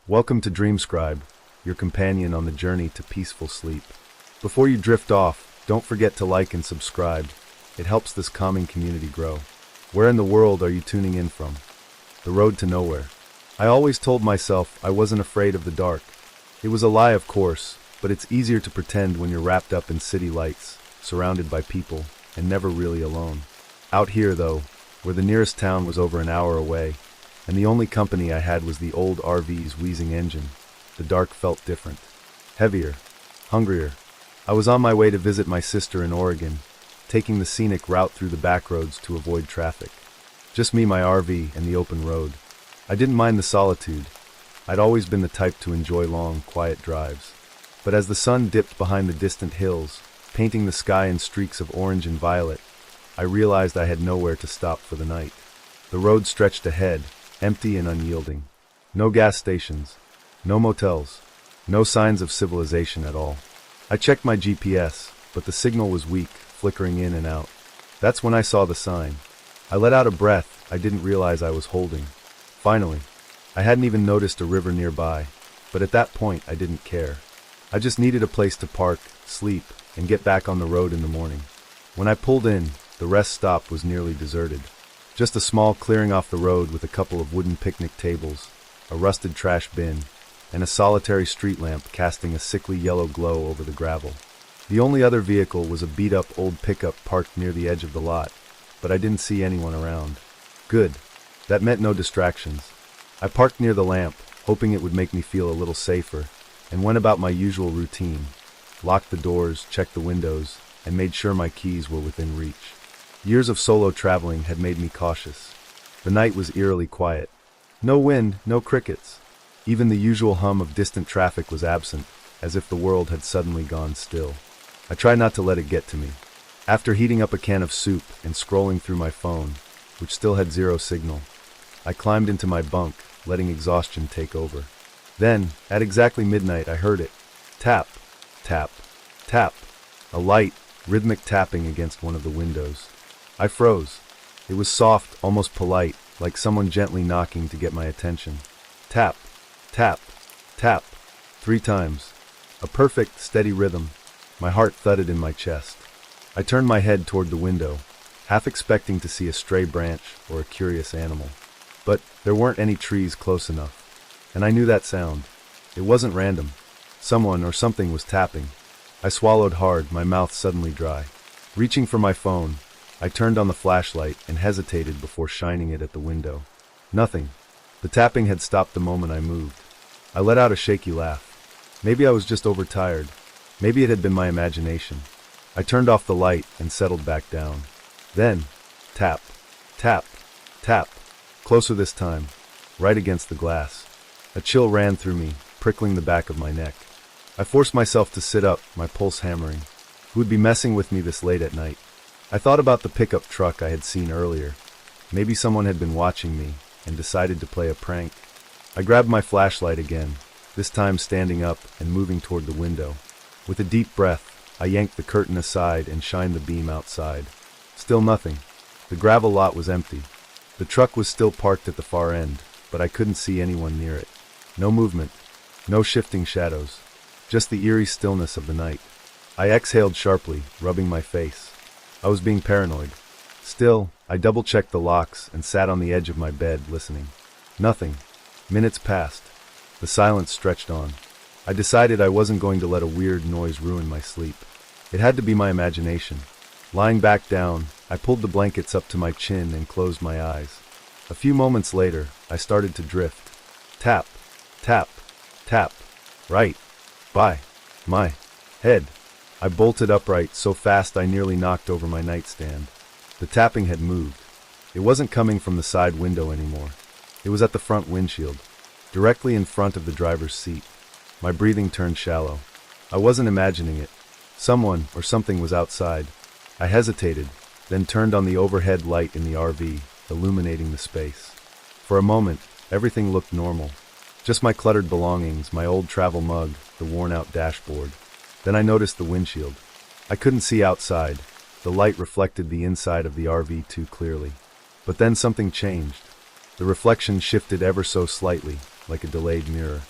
Welcome to Dreamscribe, your companion on the journey to peaceful sleep. Before you drift off, don't forget to like and subscribe. It helps this calming community grow. Where in the world are you tuning in from? The road to nowhere. I always told myself I wasn't afraid of the dark. It was a lie, of course, but it's easier to pretend when you're wrapped up in city lights, surrounded by people, and never really alone. Out here, though, where the nearest town was over an hour away, and the only company I had was the old RV's wheezing engine, the dark felt different. Heavier. Hungrier. I was on my way to visit my sister in Oregon, taking the scenic route through the back roads to avoid traffic. Just me, my RV, and the open road. I didn't mind the solitude. I'd always been the type to enjoy long, quiet drives. But as the sun dipped behind the distant hills, painting the sky in streaks of orange and violet, I realized I had nowhere to stop for the night. The road stretched ahead, empty and unyielding. No gas stations, no motels, no signs of civilization at all. I checked my GPS, but the signal was weak, flickering in and out. That's when I saw the sign. I let out a breath I didn't realize I was holding. Finally, I hadn't even noticed a river nearby, but at that point I didn't care. I just needed a place to park, sleep, and get back on the road in the morning. When I pulled in, the rest stop was nearly deserted. Just a small clearing off the road with a couple of wooden picnic tables, a rusted trash bin, and a solitary street lamp casting a sickly yellow glow over the gravel. The only other vehicle was a beat-up old pickup parked near the edge of the lot, but I didn't see anyone around. Good. That meant no distractions. I parked near the lamp, hoping it would make me feel a little safer, and went about my usual routine. Locked the doors, checked the windows, and made sure my keys were within reach. Years of solo traveling had made me cautious. The night was eerily quiet. No wind, no crickets. Even the usual hum of distant traffic was absent, as if the world had suddenly gone still. I tried not to let it get to me. After heating up a can of soup and scrolling through my phone, which still had zero signal, I climbed into my bunk, letting exhaustion take over. Then, at exactly midnight, I heard it. Tap, tap, tap. A light, rhythmic tapping against one of the windows. I froze. It was soft, almost polite, like someone gently knocking to get my attention. Tap, tap, tap. 3 times. A perfect, steady rhythm. My heart thudded in my chest. I turned my head toward the window, half expecting to see a stray branch or a curious animal. But there weren't any trees close enough. And I knew that sound. It wasn't random. Someone or something was tapping. I swallowed hard, my mouth suddenly dry. Reaching for my phone, I turned on the flashlight and hesitated before shining it at the window. Nothing. The tapping had stopped the moment I moved. I let out a shaky laugh. Maybe I was just overtired. Maybe it had been my imagination. I turned off the light and settled back down. Then, tap, tap, tap. Closer this time, right against the glass. A chill ran through me, prickling the back of my neck. I forced myself to sit up, my pulse hammering. Who would be messing with me this late at night? I thought about the pickup truck I had seen earlier. Maybe someone had been watching me and decided to play a prank. I grabbed my flashlight again, this time standing up and moving toward the window. With a deep breath, I yanked the curtain aside and shined the beam outside. Still nothing. The gravel lot was empty. The truck was still parked at the far end, but I couldn't see anyone near it. No movement, no shifting shadows, just the eerie stillness of the night. I exhaled sharply, rubbing my face. I was being paranoid. Still, I double-checked the locks and sat on the edge of my bed, listening. Nothing. Minutes passed. The silence stretched on. I decided I wasn't going to let a weird noise ruin my sleep. It had to be my imagination. Lying back down, I pulled the blankets up to my chin and closed my eyes. A few moments later, I started to drift. Tap, tap, tap. Right. By my head. I bolted upright so fast I nearly knocked over my nightstand. The tapping had moved. It wasn't coming from the side window anymore. It was at the front windshield, directly in front of the driver's seat. My breathing turned shallow. I wasn't imagining it. Someone or something was outside. I hesitated, then turned on the overhead light in the RV, illuminating the space. For a moment, everything looked normal. Just my cluttered belongings, my old travel mug, the worn-out dashboard. Then I noticed the windshield. I couldn't see outside. The light reflected the inside of the RV too clearly. But then something changed. The reflection shifted ever so slightly, like a delayed mirror.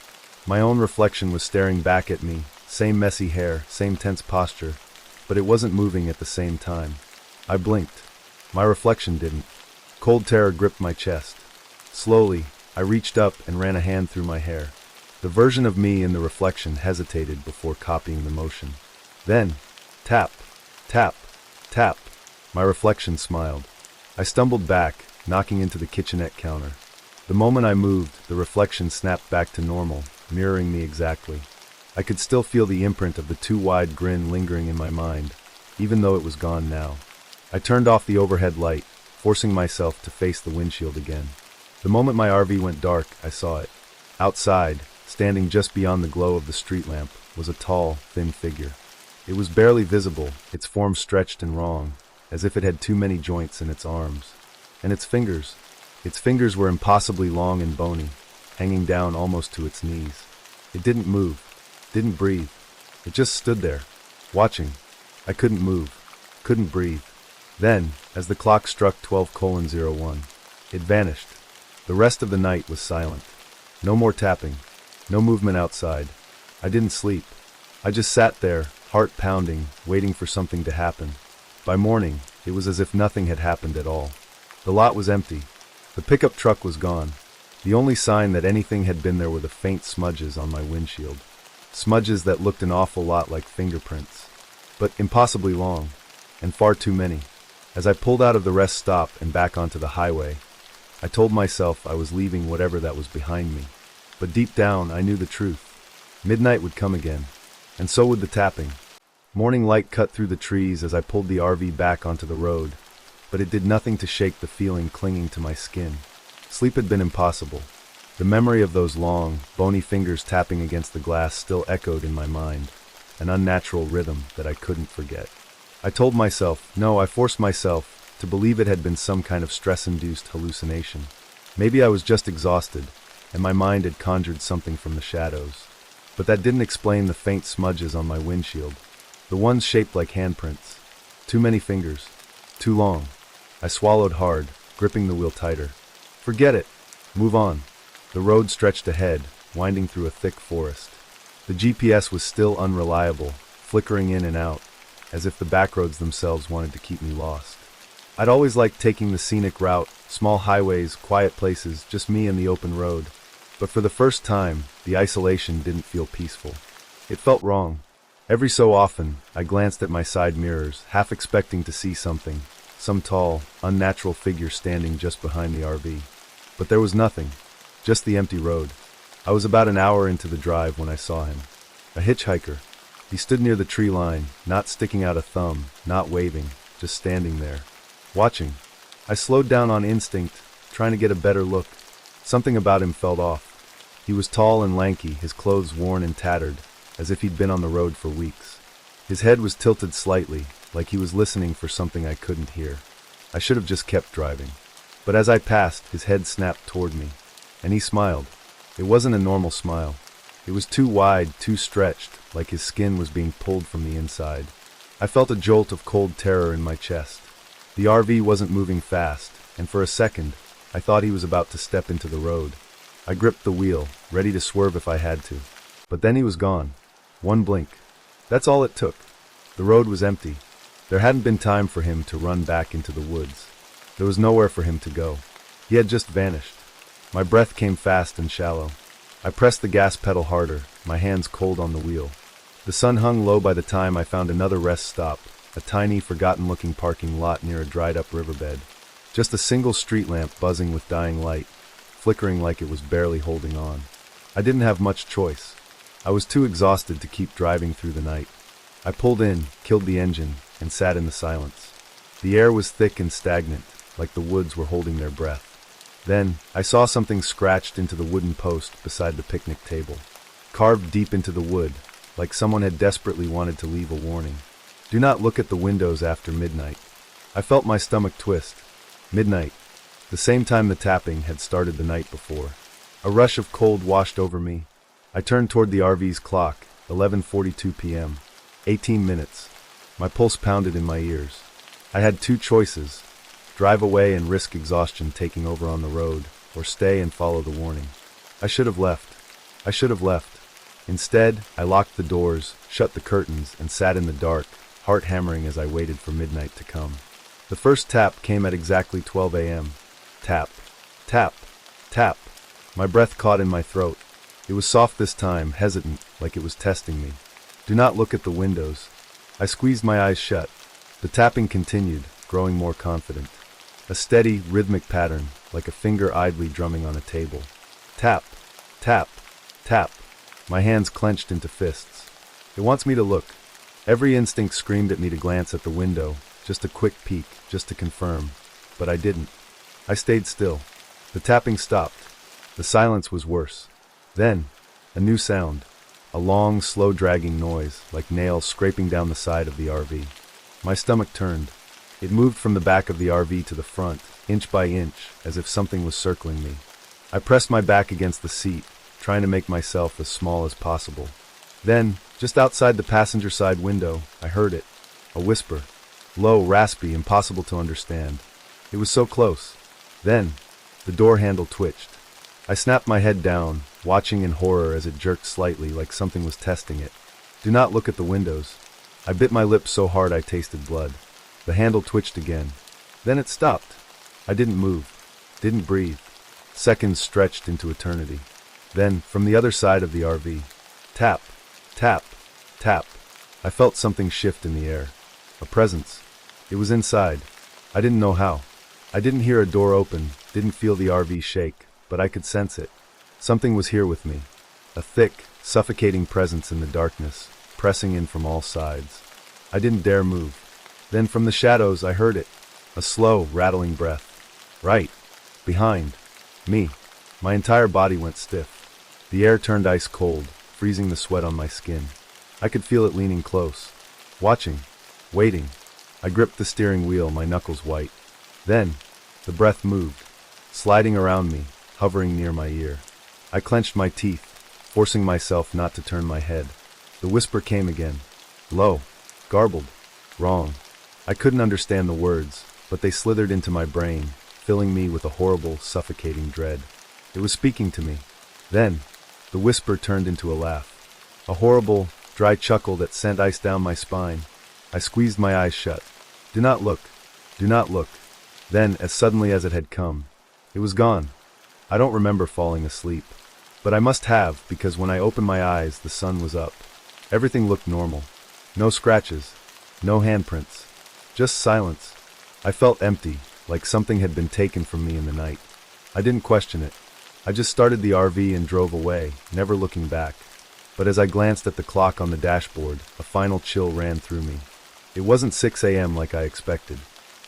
My own reflection was staring back at me, same messy hair, same tense posture, but it wasn't moving at the same time. I blinked. My reflection didn't. Cold terror gripped my chest. Slowly, I reached up and ran a hand through my hair. The version of me in the reflection hesitated before copying the motion. Then, tap, tap, tap. My reflection smiled. I stumbled back, knocking into the kitchenette counter. The moment I moved, the reflection snapped back to normal, mirroring me exactly. I could still feel the imprint of the too-wide grin lingering in my mind, even though it was gone now. I turned off the overhead light, forcing myself to face the windshield again. The moment my RV went dark, I saw it. Outside, standing just beyond the glow of the street lamp, was a tall, thin figure. It was barely visible, its form stretched and wrong, as if it had too many joints in its arms. And its fingers were impossibly long and bony, hanging down almost to its knees. It didn't move, didn't breathe. It just stood there, watching. I couldn't move, couldn't breathe. Then, as the clock struck 12:01, it vanished. The rest of the night was silent. No more tapping, no movement outside. I didn't sleep. I just sat there, heart pounding, waiting for something to happen. By morning, it was as if nothing had happened at all. The lot was empty. The pickup truck was gone. The only sign that anything had been there were the faint smudges on my windshield. Smudges that looked an awful lot like fingerprints. But impossibly long, and far too many. As I pulled out of the rest stop and back onto the highway, I told myself I was leaving whatever that was behind me. But deep down, I knew the truth. Midnight would come again, and so would the tapping. Morning light cut through the trees as I pulled the RV back onto the road, but it did nothing to shake the feeling clinging to my skin. Sleep had been impossible. The memory of those long, bony fingers tapping against the glass still echoed in my mind, an unnatural rhythm that I couldn't forget. I told myself, no, I forced myself to believe it had been some kind of stress-induced hallucination. Maybe I was just exhausted, and my mind had conjured something from the shadows. But that didn't explain the faint smudges on my windshield, the ones shaped like handprints. Too many fingers. Too long. I swallowed hard, gripping the wheel tighter. Forget it. Move on. The road stretched ahead, winding through a thick forest. The GPS was still unreliable, flickering in and out, as if the backroads themselves wanted to keep me lost. I'd always liked taking the scenic route, small highways, quiet places, just me and the open road. But for the first time, the isolation didn't feel peaceful. It felt wrong. Every so often, I glanced at my side mirrors, half expecting to see something, some tall, unnatural figure standing just behind the RV. But there was nothing, just the empty road. I was about an hour into the drive when I saw him. A hitchhiker. He stood near the tree line, not sticking out a thumb, not waving, just standing there, watching. I slowed down on instinct, trying to get a better look. Something about him felt off. He was tall and lanky, his clothes worn and tattered, as if he'd been on the road for weeks. His head was tilted slightly, like he was listening for something I couldn't hear. I should have just kept driving. But as I passed, his head snapped toward me, and he smiled. It wasn't a normal smile. It was too wide, too stretched, like his skin was being pulled from the inside. I felt a jolt of cold terror in my chest. The RV wasn't moving fast, and for a second, I thought he was about to step into the road. I gripped the wheel, ready to swerve if I had to. But then he was gone. One blink. That's all it took. The road was empty. There hadn't been time for him to run back into the woods. There was nowhere for him to go. He had just vanished. My breath came fast and shallow. I pressed the gas pedal harder, my hands cold on the wheel. The sun hung low by the time I found another rest stop, a tiny, forgotten-looking parking lot near a dried-up riverbed. Just a single street lamp buzzing with dying light, flickering like it was barely holding on. I didn't have much choice. I was too exhausted to keep driving through the night. I pulled in, killed the engine, and sat in the silence. The air was thick and stagnant, like the woods were holding their breath. Then, I saw something scratched into the wooden post beside the picnic table, carved deep into the wood, like someone had desperately wanted to leave a warning. Do not look at the windows after midnight. I felt my stomach twist. Midnight, the same time the tapping had started the night before. A rush of cold washed over me. I turned toward the RV's clock, 11:42 p.m. 18 minutes. My pulse pounded in my ears. I had two choices: drive away and risk exhaustion taking over on the road, or stay and follow the warning. I should have left. I should have left. Instead, I locked the doors, shut the curtains, and sat in the dark, heart hammering as I waited for midnight to come. The first tap came at exactly 12 a.m. Tap, tap, tap. My breath caught in my throat. It was soft this time, hesitant, like it was testing me. Do not look at the windows. I squeezed my eyes shut. The tapping continued, growing more confident. A steady, rhythmic pattern, like a finger idly drumming on a table. Tap, tap, tap. My hands clenched into fists. It wants me to look. Every instinct screamed at me to glance at the window, just a quick peek, just to confirm. But I didn't. I stayed still. The tapping stopped. The silence was worse. Then, a new sound. A long, slow dragging noise, like nails scraping down the side of the RV. My stomach turned. It moved from the back of the RV to the front, inch by inch, as if something was circling me. I pressed my back against the seat, trying to make myself as small as possible. Then, just outside the passenger side window, I heard it. A whisper. Low, raspy, impossible to understand. It was so close. Then, the door handle twitched. I snapped my head down, watching in horror as it jerked slightly like something was testing it. Do not look at the windows. I bit my lips so hard I tasted blood. The handle twitched again. Then it stopped. I didn't move. Didn't breathe. Seconds stretched into eternity. Then, from the other side of the RV, tap, tap, tap. I felt something shift in the air. A presence. It was inside. I didn't know how. I didn't hear a door open, didn't feel the RV shake, but I could sense it. Something was here with me. A thick, suffocating presence in the darkness, pressing in from all sides. I didn't dare move. Then from the shadows I heard it. A slow, rattling breath. Right. Behind. Me. My entire body went stiff. The air turned ice cold, freezing the sweat on my skin. I could feel it leaning close. Watching. Waiting. I gripped the steering wheel, my knuckles white. Then, the breath moved, sliding around me, hovering near my ear. I clenched my teeth, forcing myself not to turn my head. The whisper came again. Low. Garbled. Wrong. I couldn't understand the words, but they slithered into my brain, filling me with a horrible, suffocating dread. It was speaking to me. Then, the whisper turned into a laugh. A horrible, dry chuckle that sent ice down my spine. I squeezed my eyes shut. Do not look. Do not look. Then, as suddenly as it had come, it was gone. I don't remember falling asleep. But I must have, because when I opened my eyes, the sun was up. Everything looked normal. No scratches. No handprints. Just silence. I felt empty, like something had been taken from me in the night. I didn't question it. I just started the RV and drove away, never looking back. But as I glanced at the clock on the dashboard, a final chill ran through me. It wasn't 6 a.m. like I expected.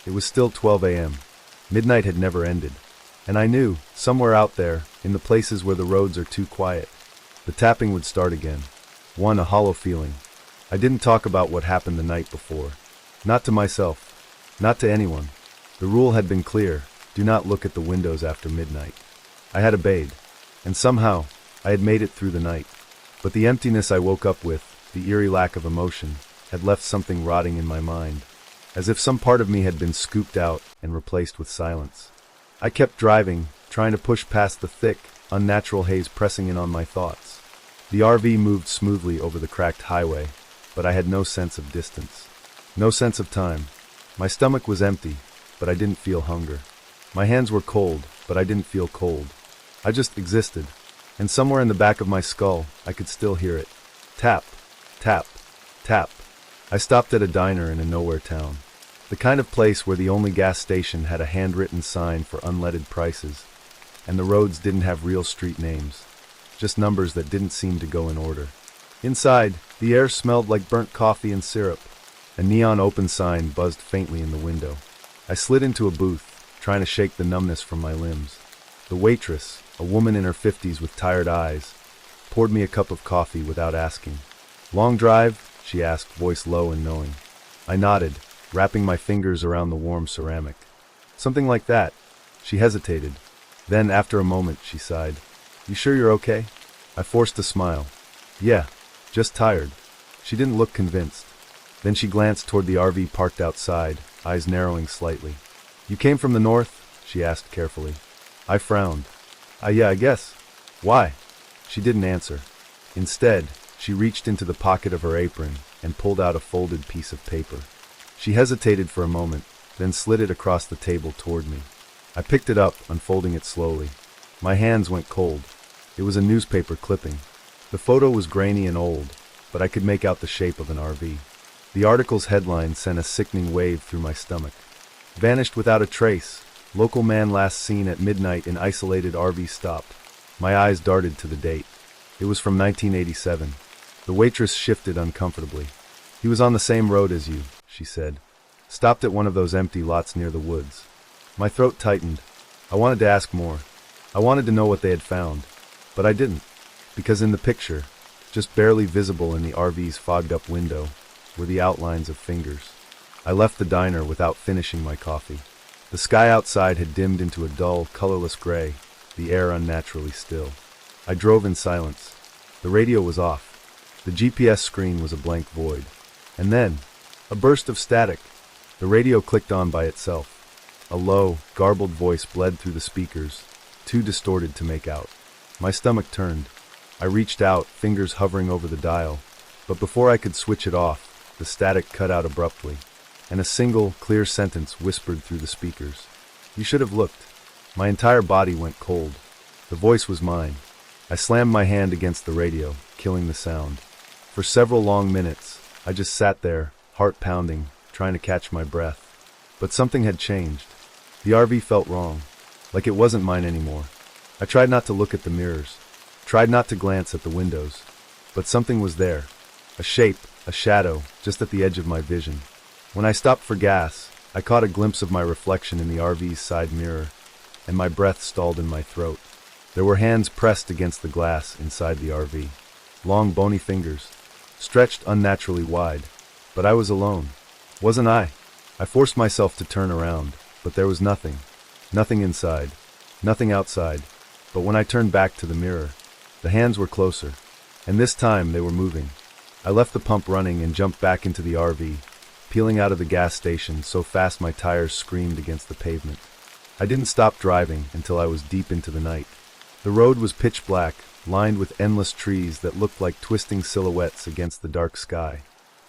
It was still 12 a.m. Midnight had never ended. And I knew, somewhere out there, in the places where the roads are too quiet, the tapping would start again. A hollow feeling. I didn't talk about what happened the night before. Not to myself. Not to anyone. The rule had been clear. Do not look at the windows after midnight. I had obeyed. And somehow, I had made it through the night. But the emptiness I woke up with, the eerie lack of emotion, had left something rotting in my mind. As if some part of me had been scooped out and replaced with silence. I kept driving, trying to push past the thick, unnatural haze pressing in on my thoughts. The RV moved smoothly over the cracked highway, but I had no sense of distance. No sense of time. My stomach was empty, but I didn't feel hunger. My hands were cold, but I didn't feel cold. I just existed, and somewhere in the back of my skull, I could still hear it. Tap, tap, tap. I stopped at a diner in a nowhere town. The kind of place where the only gas station had a handwritten sign for unleaded prices, and the roads didn't have real street names, just numbers that didn't seem to go in order. Inside, the air smelled like burnt coffee and syrup. A neon open sign buzzed faintly in the window. I slid into a booth, trying to shake the numbness from my limbs. The waitress, a woman in her 50s with tired eyes, poured me a cup of coffee without asking. Long drive? She asked, voice low and knowing. I nodded, wrapping my fingers around the warm ceramic. Something like that. She hesitated. Then, after a moment, she sighed. You sure you're okay? I forced a smile. Yeah, just tired. She didn't look convinced. Then she glanced toward the RV parked outside, eyes narrowing slightly. You came from the north? She asked carefully. I frowned. Yeah, I guess. Why? She didn't answer. Instead, she reached into the pocket of her apron and pulled out a folded piece of paper. She hesitated for a moment, then slid it across the table toward me. I picked it up, unfolding it slowly. My hands went cold. It was a newspaper clipping. The photo was grainy and old, but I could make out the shape of an RV. The article's headline sent a sickening wave through my stomach. Vanished without a trace. Local man last seen at midnight in isolated RV stop. My eyes darted to the date. It was from 1987. The waitress shifted uncomfortably. He was on the same road as you, she said. Stopped at one of those empty lots near the woods. My throat tightened. I wanted to ask more. I wanted to know what they had found. But I didn't. Because in the picture, just barely visible in the RV's fogged-up window, were the outlines of fingers. I left the diner without finishing my coffee. The sky outside had dimmed into a dull, colorless gray, the air unnaturally still. I drove in silence. The radio was off. The GPS screen was a blank void. And then, a burst of static. The radio clicked on by itself. A low, garbled voice bled through the speakers, too distorted to make out. My stomach turned. I reached out, fingers hovering over the dial, but before I could switch it off, the static cut out abruptly, and a single, clear sentence whispered through the speakers. You should have looked. My entire body went cold. The voice was mine. I slammed my hand against the radio, killing the sound. For several long minutes, I just sat there, heart pounding, trying to catch my breath. But something had changed. The RV felt wrong, like it wasn't mine anymore. I tried not to look at the mirrors, tried not to glance at the windows, but something was there. A shape, a shadow, just at the edge of my vision. When I stopped for gas, I caught a glimpse of my reflection in the RV's side mirror, and my breath stalled in my throat. There were hands pressed against the glass inside the RV. Long, bony fingers, stretched unnaturally wide. But I was alone. Wasn't I? I forced myself to turn around, but there was nothing. Nothing inside. Nothing outside. But when I turned back to the mirror, the hands were closer, and this time they were moving. I left the pump running and jumped back into the RV, peeling out of the gas station so fast my tires screamed against the pavement. I didn't stop driving until I was deep into the night. The road was pitch black, lined with endless trees that looked like twisting silhouettes against the dark sky.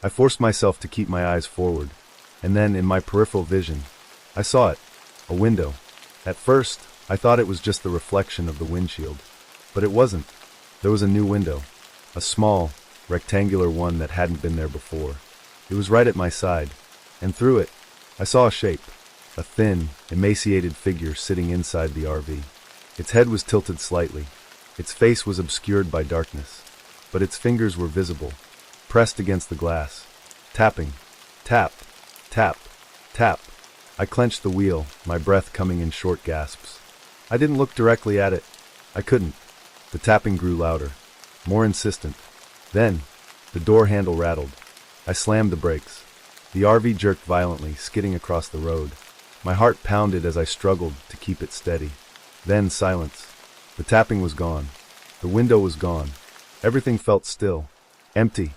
I forced myself to keep my eyes forward, and then, in my peripheral vision, I saw it. A window. At first, I thought it was just the reflection of the windshield. But it wasn't. There was a new window. A small, rectangular one that hadn't been there before. It was right at my side, and through it, I saw a shape. A thin, emaciated figure sitting inside the RV. Its head was tilted slightly. Its face was obscured by darkness. But its fingers were visible, pressed against the glass. Tapping. Tap. Tap. Tap. I clenched the wheel, my breath coming in short gasps. I didn't look directly at it. I couldn't. The tapping grew louder, more insistent. Then, the door handle rattled. I slammed the brakes. The RV jerked violently, skidding across the road. My heart pounded as I struggled to keep it steady. Then silence. The tapping was gone. The window was gone. Everything felt still, empty.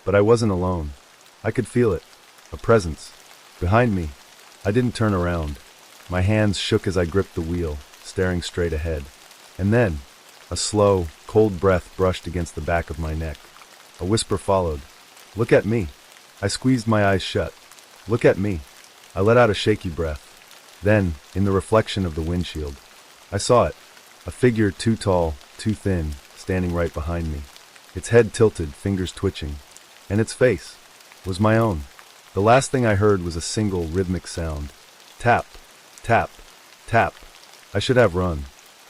But I wasn't alone. I could feel it. A presence. Behind me. I didn't turn around. My hands shook as I gripped the wheel, staring straight ahead. And then, a slow, cold breath brushed against the back of my neck. A whisper followed. Look at me. I squeezed my eyes shut. Look at me. I let out a shaky breath. Then, in the reflection of the windshield, I saw it. A figure too tall, too thin, standing right behind me. Its head tilted, fingers twitching. And its face was my own. The last thing I heard was a single rhythmic sound. Tap, tap, tap. I should have run.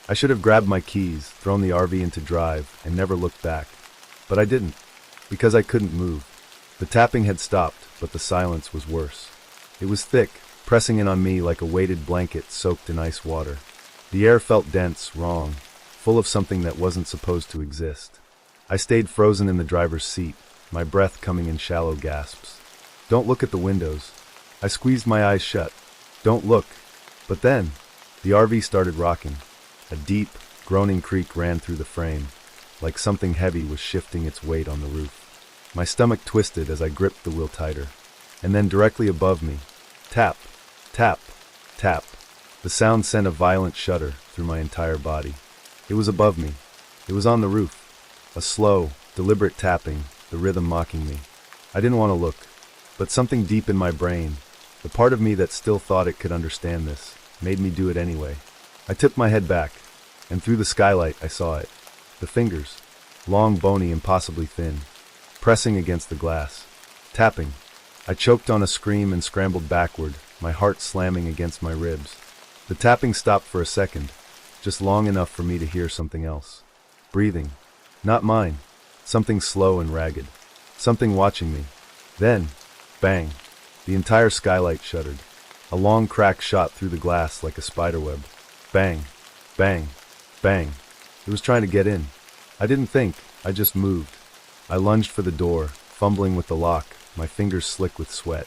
I should have grabbed my keys, thrown the RV into drive, and never looked back. But I didn't, because I couldn't move. The tapping had stopped, but the silence was worse. It was thick, pressing in on me like a weighted blanket soaked in ice water. The air felt dense, wrong, full of something that wasn't supposed to exist. I stayed frozen in the driver's seat, my breath coming in shallow gasps. Don't look at the windows. I squeezed my eyes shut. Don't look. But then, the RV started rocking. A deep, groaning creak ran through the frame, like something heavy was shifting its weight on the roof. My stomach twisted as I gripped the wheel tighter. And then directly above me, tap, tap, tap. The sound sent a violent shudder through my entire body. It was above me. It was on the roof. A slow, deliberate tapping, the rhythm mocking me. I didn't want to look, but something deep in my brain, the part of me that still thought it could understand this, made me do it anyway. I tipped my head back, and through the skylight I saw it. The fingers, long, bony, impossibly thin, pressing against the glass. Tapping. I choked on a scream and scrambled backward, my heart slamming against my ribs. The tapping stopped for a second, just long enough for me to hear something else. Breathing. Not mine. Something slow and ragged. Something watching me. Then, bang. The entire skylight shuddered. A long crack shot through the glass like a spiderweb. Bang. Bang. Bang. It was trying to get in. I didn't think, I just moved. I lunged for the door, fumbling with the lock, my fingers slick with sweat.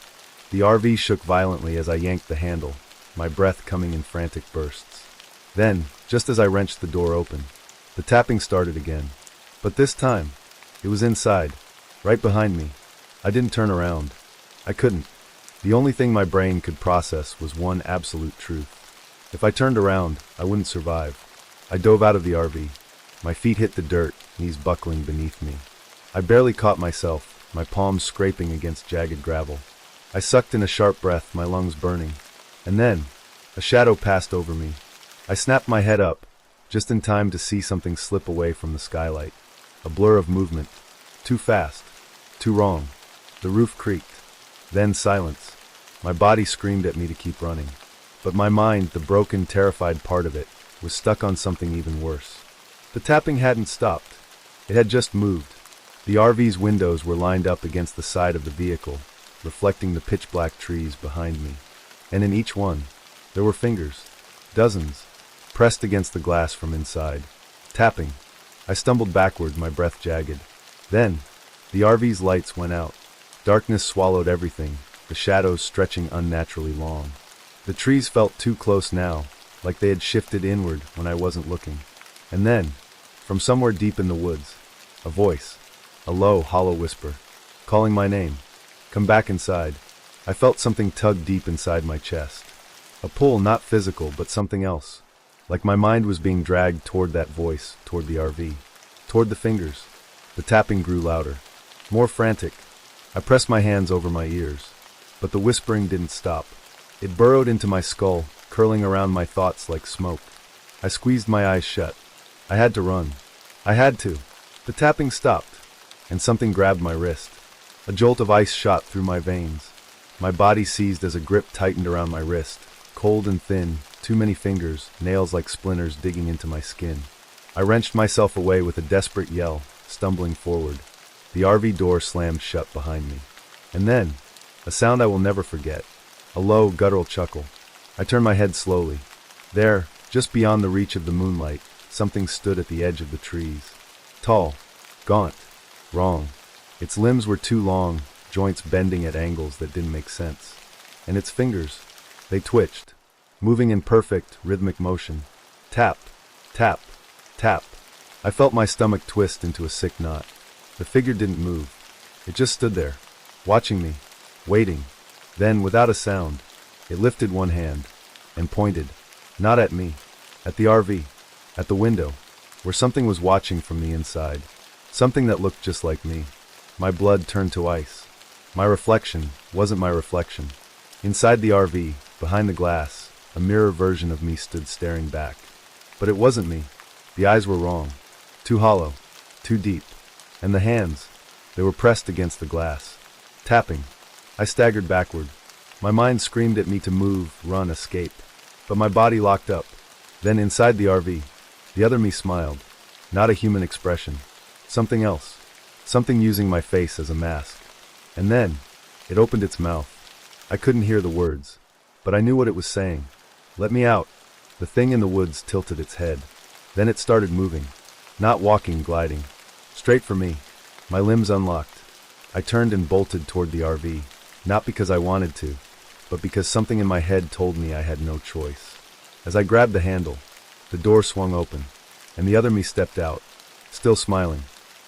The RV shook violently as I yanked the handle, my breath coming in frantic bursts. Then, just as I wrenched the door open, the tapping started again. But this time, it was inside, right behind me. I didn't turn around. I couldn't. The only thing my brain could process was one absolute truth. If I turned around, I wouldn't survive. I dove out of the RV. My feet hit the dirt, knees buckling beneath me. I barely caught myself, my palms scraping against jagged gravel. I sucked in a sharp breath, my lungs burning. And then, a shadow passed over me. I snapped my head up, just in time to see something slip away from the skylight. A blur of movement. Too fast. Too wrong. The roof creaked. Then silence. My body screamed at me to keep running. But my mind, the broken, terrified part of it, was stuck on something even worse. The tapping hadn't stopped. It had just moved. The RV's windows were lined up against the side of the vehicle, reflecting the pitch-black trees behind me. And in each one, there were fingers. Dozens. Pressed against the glass from inside. Tapping. I stumbled backward, my breath jagged. Then, the RV's lights went out. Darkness swallowed everything, the shadows stretching unnaturally long. The trees felt too close now, like they had shifted inward when I wasn't looking. And then, from somewhere deep in the woods, a voice, a low, hollow whisper, calling my name. Come back inside. I felt something tug deep inside my chest. A pull, not physical, but something else. Like my mind was being dragged toward that voice, toward the RV, toward the fingers. The tapping grew louder, more frantic. I pressed my hands over my ears, but the whispering didn't stop. It burrowed into my skull, curling around my thoughts like smoke. I squeezed my eyes shut. I had to run. I had to. The tapping stopped, and something grabbed my wrist. A jolt of ice shot through my veins. My body seized as a grip tightened around my wrist, cold and thin, too many fingers, nails like splinters digging into my skin. I wrenched myself away with a desperate yell, stumbling forward. The RV door slammed shut behind me. And then, a sound I will never forget. A low, guttural chuckle. I turned my head slowly. There, just beyond the reach of the moonlight, something stood at the edge of the trees. Tall, gaunt, wrong. Its limbs were too long, joints bending at angles that didn't make sense. And its fingers, they twitched, moving in perfect, rhythmic motion. Tap, tap, tap. I felt my stomach twist into a sick knot. The figure didn't move. It just stood there, watching me, waiting. Then, without a sound, it lifted one hand and pointed, not at me, at the RV, at the window, where something was watching from the inside. Something that looked just like me. My blood turned to ice. My reflection wasn't my reflection. Inside the RV, behind the glass, a mirror version of me stood staring back. But it wasn't me. The eyes were wrong. Too hollow. Too deep. And the hands, they were pressed against the glass. Tapping. I staggered backward. My mind screamed at me to move, run, escape. But my body locked up. Then inside the RV, the other me smiled. Not a human expression. Something else. Something using my face as a mask. And then, it opened its mouth. I couldn't hear the words, but I knew what it was saying. Let me out. The thing in the woods tilted its head. Then it started moving. Not walking, gliding. Straight for me. My limbs unlocked. I turned and bolted toward the RV. Not because I wanted to, but because something in my head told me I had no choice. As I grabbed the handle, the door swung open, and the other me stepped out, still smiling.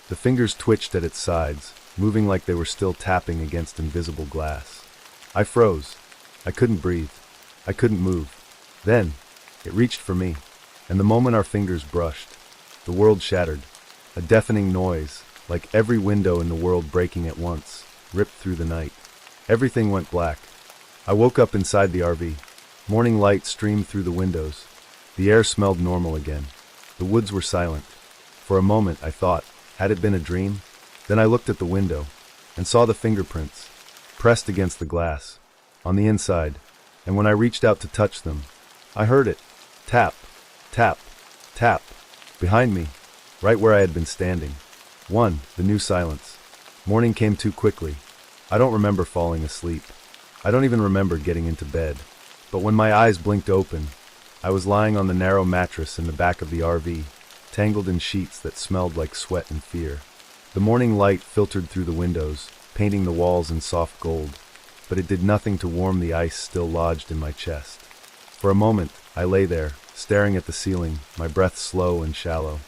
The fingers twitched at its sides, moving like they were still tapping against invisible glass. I froze. I couldn't breathe. I couldn't move. Then, it reached for me, and the moment our fingers brushed, the world shattered. A deafening noise, like every window in the world breaking at once, ripped through the night. Everything went black. I woke up inside the RV. Morning light streamed through the windows. The air smelled normal again. The woods were silent. For a moment, I thought, had it been a dream? Then I looked at the window and saw the fingerprints, pressed against the glass, on the inside, and when I reached out to touch them, I heard it. Tap, tap, tap, behind me, right where I had been standing. The new silence. Morning came too quickly. I don't remember falling asleep. I don't even remember getting into bed. But when my eyes blinked open, I was lying on the narrow mattress in the back of the RV, tangled in sheets that smelled like sweat and fear. The morning light filtered through the windows, painting the walls in soft gold, but it did nothing to warm the ice still lodged in my chest. For a moment, I lay there, staring at the ceiling, my breath slow and shallow.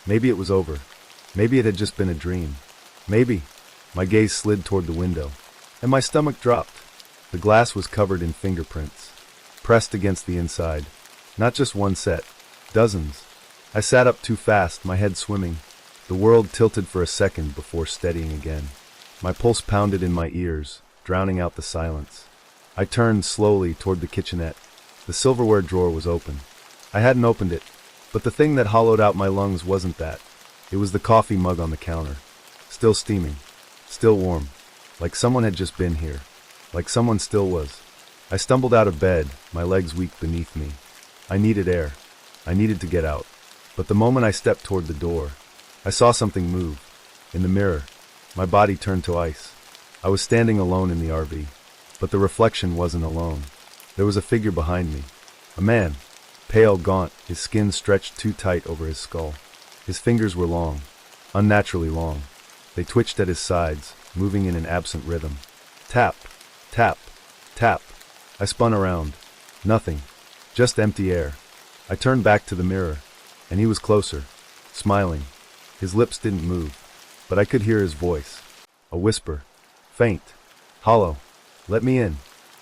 Maybe it was over. Maybe it had just been a dream. Maybe. My gaze slid toward the window, and my stomach dropped. The glass was covered in fingerprints, pressed against the inside. Not just one set, dozens. I sat up too fast, my head swimming. The world tilted for a second before steadying again. My pulse pounded in my ears, drowning out the silence. I turned slowly toward the kitchenette. The silverware drawer was open. I hadn't opened it, but the thing that hollowed out my lungs wasn't that. It was the coffee mug on the counter. Still steaming. Still warm. Like someone had just been here. Like someone still was. I stumbled out of bed, my legs weak beneath me. I needed air. I needed to get out. But the moment I stepped toward the door, I saw something move. In the mirror, my body turned to ice. I was standing alone in the RV, but the reflection wasn't alone. There was a figure behind me. A man, pale, gaunt, his skin stretched too tight over his skull. His fingers were long, unnaturally long. They twitched at his sides, moving in an absent rhythm. Tap, tap, tap. I spun around. Nothing. Just empty air. I turned back to the mirror, and he was closer, smiling. His lips didn't move, but I could hear his voice. A whisper. Faint. Hollow. Let me in.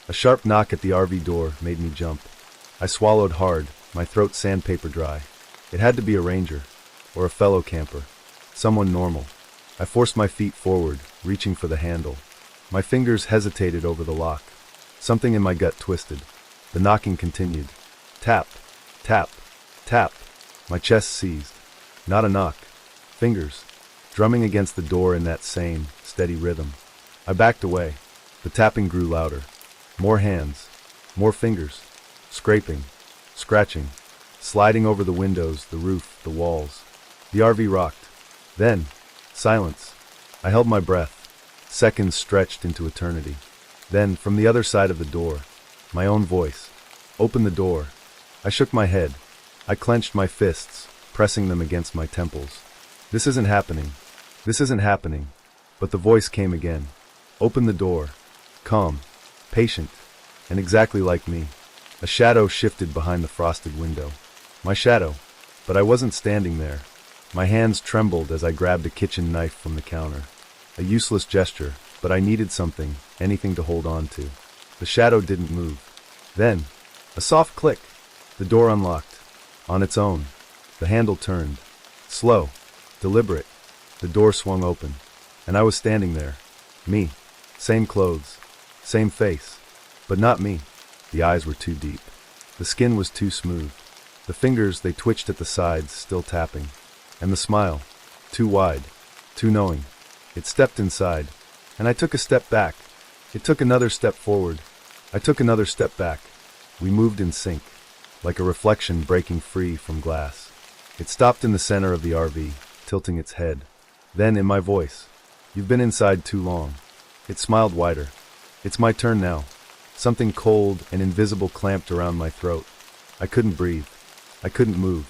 A sharp knock at the RV door made me jump. I swallowed hard, my throat sandpaper dry. It had to be a ranger, or a fellow camper. Someone normal. I forced my feet forward, reaching for the handle. My fingers hesitated over the lock. Something in my gut twisted. The knocking continued. Tap, tap, tap. My chest seized. Not a knock. Fingers, drumming against the door in that same, steady rhythm. I backed away. The tapping grew louder. More hands. More fingers. Scraping. Scratching. Sliding over the windows, the roof, the walls. The RV rocked. Then, silence. I held my breath. Seconds stretched into eternity. Then, from the other side of the door, my own voice. Open the door. I shook my head. I clenched my fists, pressing them against my temples. This isn't happening. This isn't happening. But the voice came again. Open the door. Calm. Patient. And exactly like me. A shadow shifted behind the frosted window. My shadow. But I wasn't standing there. My hands trembled as I grabbed a kitchen knife from the counter. A useless gesture, but I needed something, anything to hold on to. The shadow didn't move. Then, a soft click. The door unlocked. On its own. The handle turned. Slow. Deliberate. The door swung open. And I was standing there. Me. Same clothes. Same face. But not me. The eyes were too deep. The skin was too smooth. The fingers, they twitched at the sides, still tapping. And the smile. Too wide. Too knowing. It stepped inside. And I took a step back. It took another step forward. I took another step back. We moved in sync, like a reflection breaking free from glass. It stopped in the center of the RV, tilting its head. Then, in my voice, "You've been inside too long." It smiled wider. It's my turn now. Something cold and invisible clamped around my throat. I couldn't breathe. I couldn't move.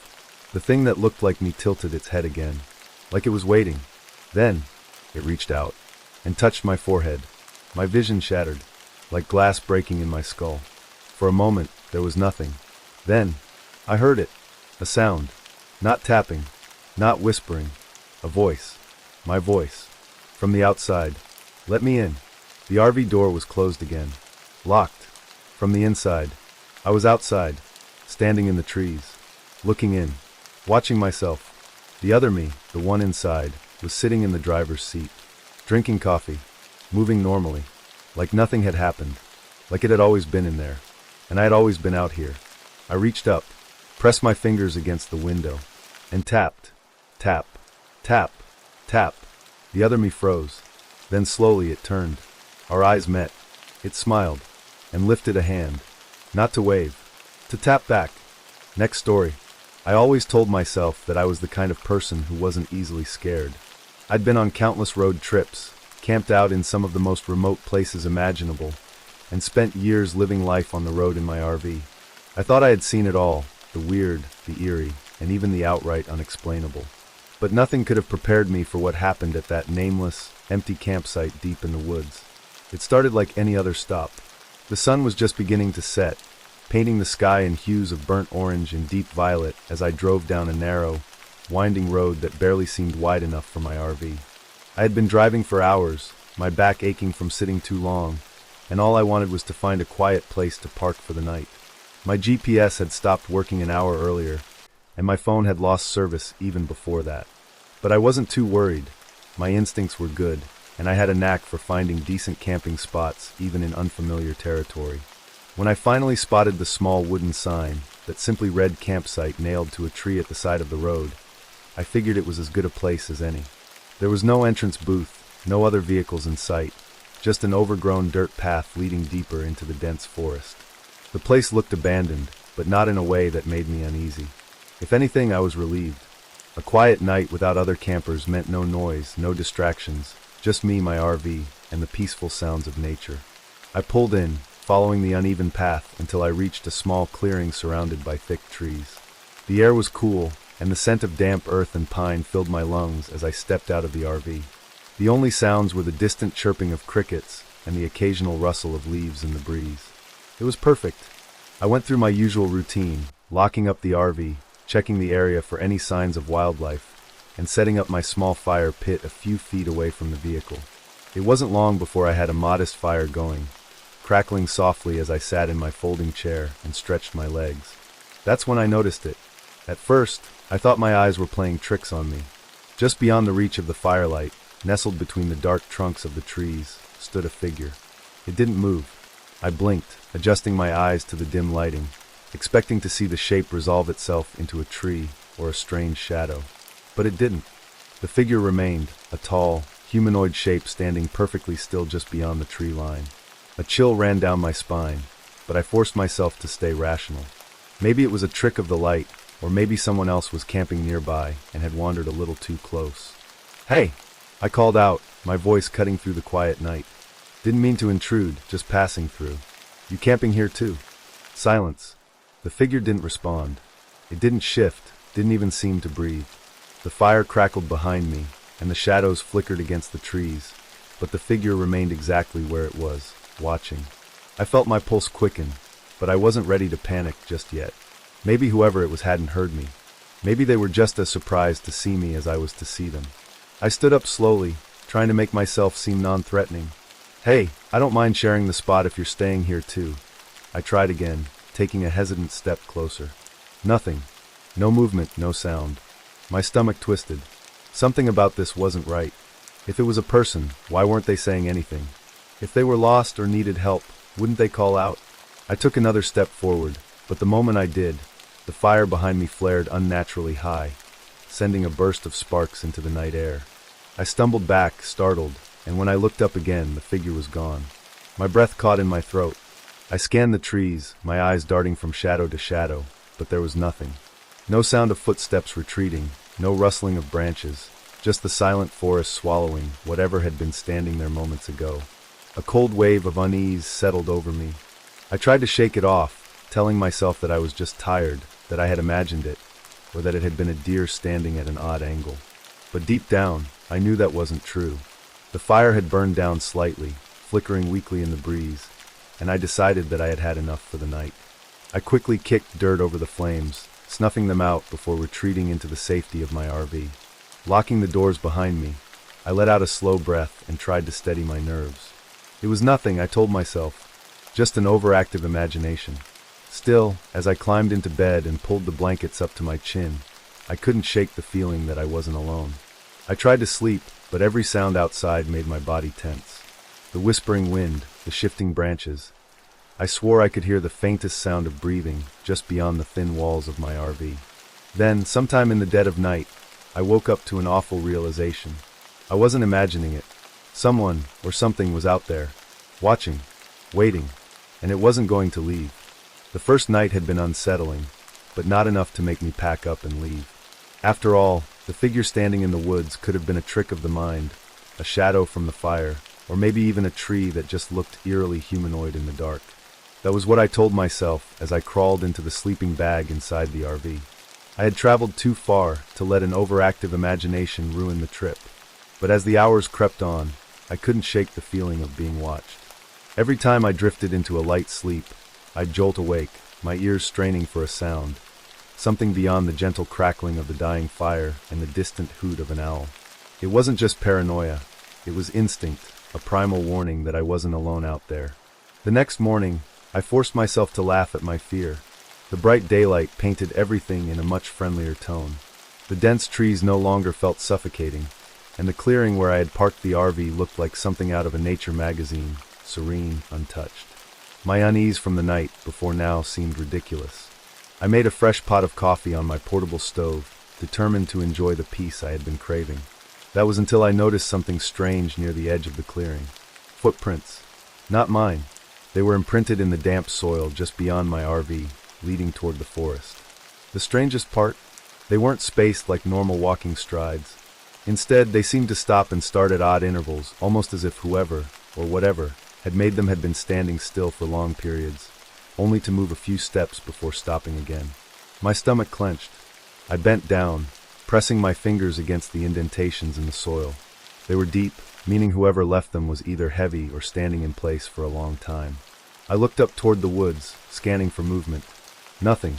The thing that looked like me tilted its head again, like it was waiting. Then, it reached out and touched my forehead. My vision shattered, like glass breaking in my skull. For a moment, there was nothing. Then, I heard it. A sound. Not tapping. Not whispering. A voice. My voice. From the outside. Let me in. The RV door was closed again. Locked. From the inside. I was outside, standing in the trees, looking in, watching myself. The other me, the one inside, was sitting in the driver's seat, drinking coffee, moving normally, like nothing had happened, like it had always been in there, and I had always been out here. I reached up, pressed my fingers against the window, and tapped. Tap, tap, tap. The other me froze. Then slowly it turned. Our eyes met. It smiled, and lifted a hand. Not to wave, to tap back. Next story. I always told myself that I was the kind of person who wasn't easily scared. I'd been on countless road trips, camped out in some of the most remote places imaginable, and spent years living life on the road in my RV. I thought I had seen it all, the weird, the eerie, and even the outright unexplainable. But nothing could have prepared me for what happened at that nameless, empty campsite deep in the woods. It started like any other stop. The sun was just beginning to set, painting the sky in hues of burnt orange and deep violet as I drove down a narrow, winding road that barely seemed wide enough for my RV. I had been driving for hours, my back aching from sitting too long, and all I wanted was to find a quiet place to park for the night. My GPS had stopped working an hour earlier, and my phone had lost service even before that. But I wasn't too worried. My instincts were good, and I had a knack for finding decent camping spots even in unfamiliar territory. When I finally spotted the small wooden sign that simply read campsite nailed to a tree at the side of the road, I figured it was as good a place as any. There was no entrance booth, no other vehicles in sight, just an overgrown dirt path leading deeper into the dense forest. The place looked abandoned, but not in a way that made me uneasy. If anything, I was relieved. A quiet night without other campers meant no noise, no distractions, just me, my RV, and the peaceful sounds of nature. I pulled in, following the uneven path until I reached a small clearing surrounded by thick trees. The air was cool, and the scent of damp earth and pine filled my lungs as I stepped out of the RV. The only sounds were the distant chirping of crickets and the occasional rustle of leaves in the breeze. It was perfect. I went through my usual routine, locking up the RV, checking the area for any signs of wildlife, and setting up my small fire pit a few feet away from the vehicle. It wasn't long before I had a modest fire going, crackling softly as I sat in my folding chair and stretched my legs. That's when I noticed it. At first, I thought my eyes were playing tricks on me. Just beyond the reach of the firelight, nestled between the dark trunks of the trees, stood a figure. It didn't move. I blinked, adjusting my eyes to the dim lighting, expecting to see the shape resolve itself into a tree or a strange shadow. But it didn't. The figure remained, a tall, humanoid shape standing perfectly still just beyond the tree line. A chill ran down my spine, but I forced myself to stay rational. Maybe it was a trick of the light, or maybe someone else was camping nearby and had wandered a little too close. "Hey!" I called out, my voice cutting through the quiet night. Didn't mean to intrude, just passing through. "You camping here too?" Silence. The figure didn't respond. It didn't shift, didn't even seem to breathe. The fire crackled behind me, and the shadows flickered against the trees, but the figure remained exactly where it was, watching. I felt my pulse quicken, but I wasn't ready to panic just yet. Maybe whoever it was hadn't heard me. Maybe they were just as surprised to see me as I was to see them. I stood up slowly, trying to make myself seem non-threatening. "Hey, I don't mind sharing the spot if you're staying here too." I tried again, taking a hesitant step closer. Nothing. No movement, no sound. My stomach twisted. Something about this wasn't right. If it was a person, why weren't they saying anything? If they were lost or needed help, wouldn't they call out? I took another step forward, but the moment I did, the fire behind me flared unnaturally high, sending a burst of sparks into the night air. I stumbled back, startled, and when I looked up again, the figure was gone. My breath caught in my throat. I scanned the trees, my eyes darting from shadow to shadow, but there was nothing. No sound of footsteps retreating, no rustling of branches, just the silent forest swallowing whatever had been standing there moments ago. A cold wave of unease settled over me. I tried to shake it off, telling myself that I was just tired, that I had imagined it, or that it had been a deer standing at an odd angle. But deep down, I knew that wasn't true. The fire had burned down slightly, flickering weakly in the breeze, and I decided that I had had enough for the night. I quickly kicked dirt over the flames, snuffing them out before retreating into the safety of my RV. Locking the doors behind me, I let out a slow breath and tried to steady my nerves. It was nothing, I told myself, just an overactive imagination. Still, as I climbed into bed and pulled the blankets up to my chin, I couldn't shake the feeling that I wasn't alone. I tried to sleep, but every sound outside made my body tense. The whispering wind, the shifting branches. I swore I could hear the faintest sound of breathing just beyond the thin walls of my RV. Then, sometime in the dead of night, I woke up to an awful realization. I wasn't imagining it. Someone, or something, was out there, watching, waiting, and it wasn't going to leave. The first night had been unsettling, but not enough to make me pack up and leave. After all, the figure standing in the woods could have been a trick of the mind, a shadow from the fire, or maybe even a tree that just looked eerily humanoid in the dark. That was what I told myself as I crawled into the sleeping bag inside the RV. I had traveled too far to let an overactive imagination ruin the trip, but as the hours crept on, I couldn't shake the feeling of being watched. Every time I drifted into a light sleep, I'd jolt awake, my ears straining for a sound, something beyond the gentle crackling of the dying fire and the distant hoot of an owl. It wasn't just paranoia, it was instinct, a primal warning that I wasn't alone out there. The next morning, I forced myself to laugh at my fear. The bright daylight painted everything in a much friendlier tone. The dense trees no longer felt suffocating, and the clearing where I had parked the RV looked like something out of a nature magazine, serene, untouched. My unease from the night before now seemed ridiculous. I made a fresh pot of coffee on my portable stove, determined to enjoy the peace I had been craving. That was until I noticed something strange near the edge of the clearing. Footprints. Not mine. They were imprinted in the damp soil just beyond my RV, leading toward the forest. The strangest part? They weren't spaced like normal walking strides. Instead, they seemed to stop and start at odd intervals, almost as if whoever, or whatever, had made them had been standing still for long periods, only to move a few steps before stopping again. My stomach clenched. I bent down, pressing my fingers against the indentations in the soil. They were deep, meaning whoever left them was either heavy or standing in place for a long time. I looked up toward the woods, scanning for movement. Nothing,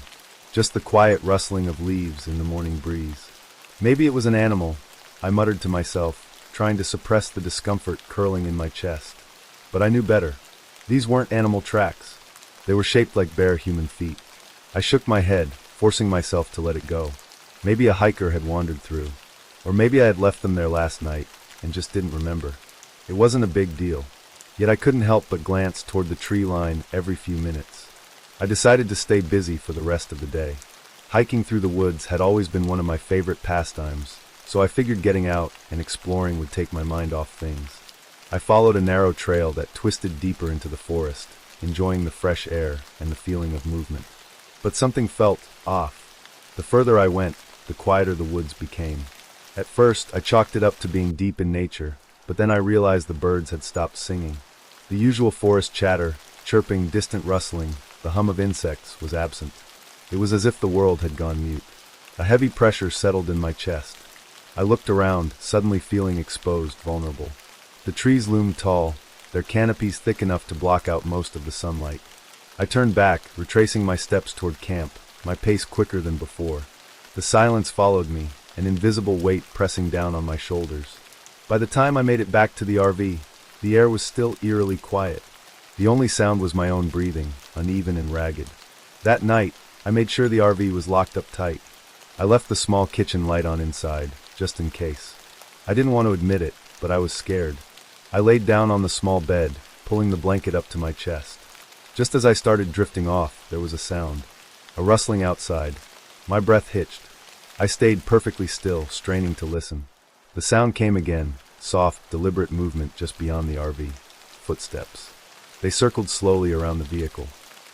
just the quiet rustling of leaves in the morning breeze. Maybe it was an animal, I muttered to myself, trying to suppress the discomfort curling in my chest. But I knew better. These weren't animal tracks. They were shaped like bare human feet. I shook my head, forcing myself to let it go. Maybe a hiker had wandered through. Or maybe I had left them there last night and just didn't remember. It wasn't a big deal. Yet I couldn't help but glance toward the tree line every few minutes. I decided to stay busy for the rest of the day. Hiking through the woods had always been one of my favorite pastimes, so I figured getting out and exploring would take my mind off things. I followed a narrow trail that twisted deeper into the forest, enjoying the fresh air and the feeling of movement. But something felt off. The further I went, the quieter the woods became. At first, I chalked it up to being deep in nature, but then I realized the birds had stopped singing. The usual forest chatter, chirping, distant rustling, the hum of insects was absent. It was as if the world had gone mute. A heavy pressure settled in my chest. I looked around, suddenly feeling exposed, vulnerable. The trees loomed tall, their canopies thick enough to block out most of the sunlight. I turned back, retracing my steps toward camp, my pace quicker than before. The silence followed me, an invisible weight pressing down on my shoulders. By the time I made it back to the RV, the air was still eerily quiet. The only sound was my own breathing, uneven and ragged. That night, I made sure the RV was locked up tight. I left the small kitchen light on inside, just in case. I didn't want to admit it, but I was scared. I laid down on the small bed, pulling the blanket up to my chest. Just as I started drifting off, there was a sound. A rustling outside. My breath hitched. I stayed perfectly still, straining to listen. The sound came again, soft, deliberate movement just beyond the RV. Footsteps. They circled slowly around the vehicle.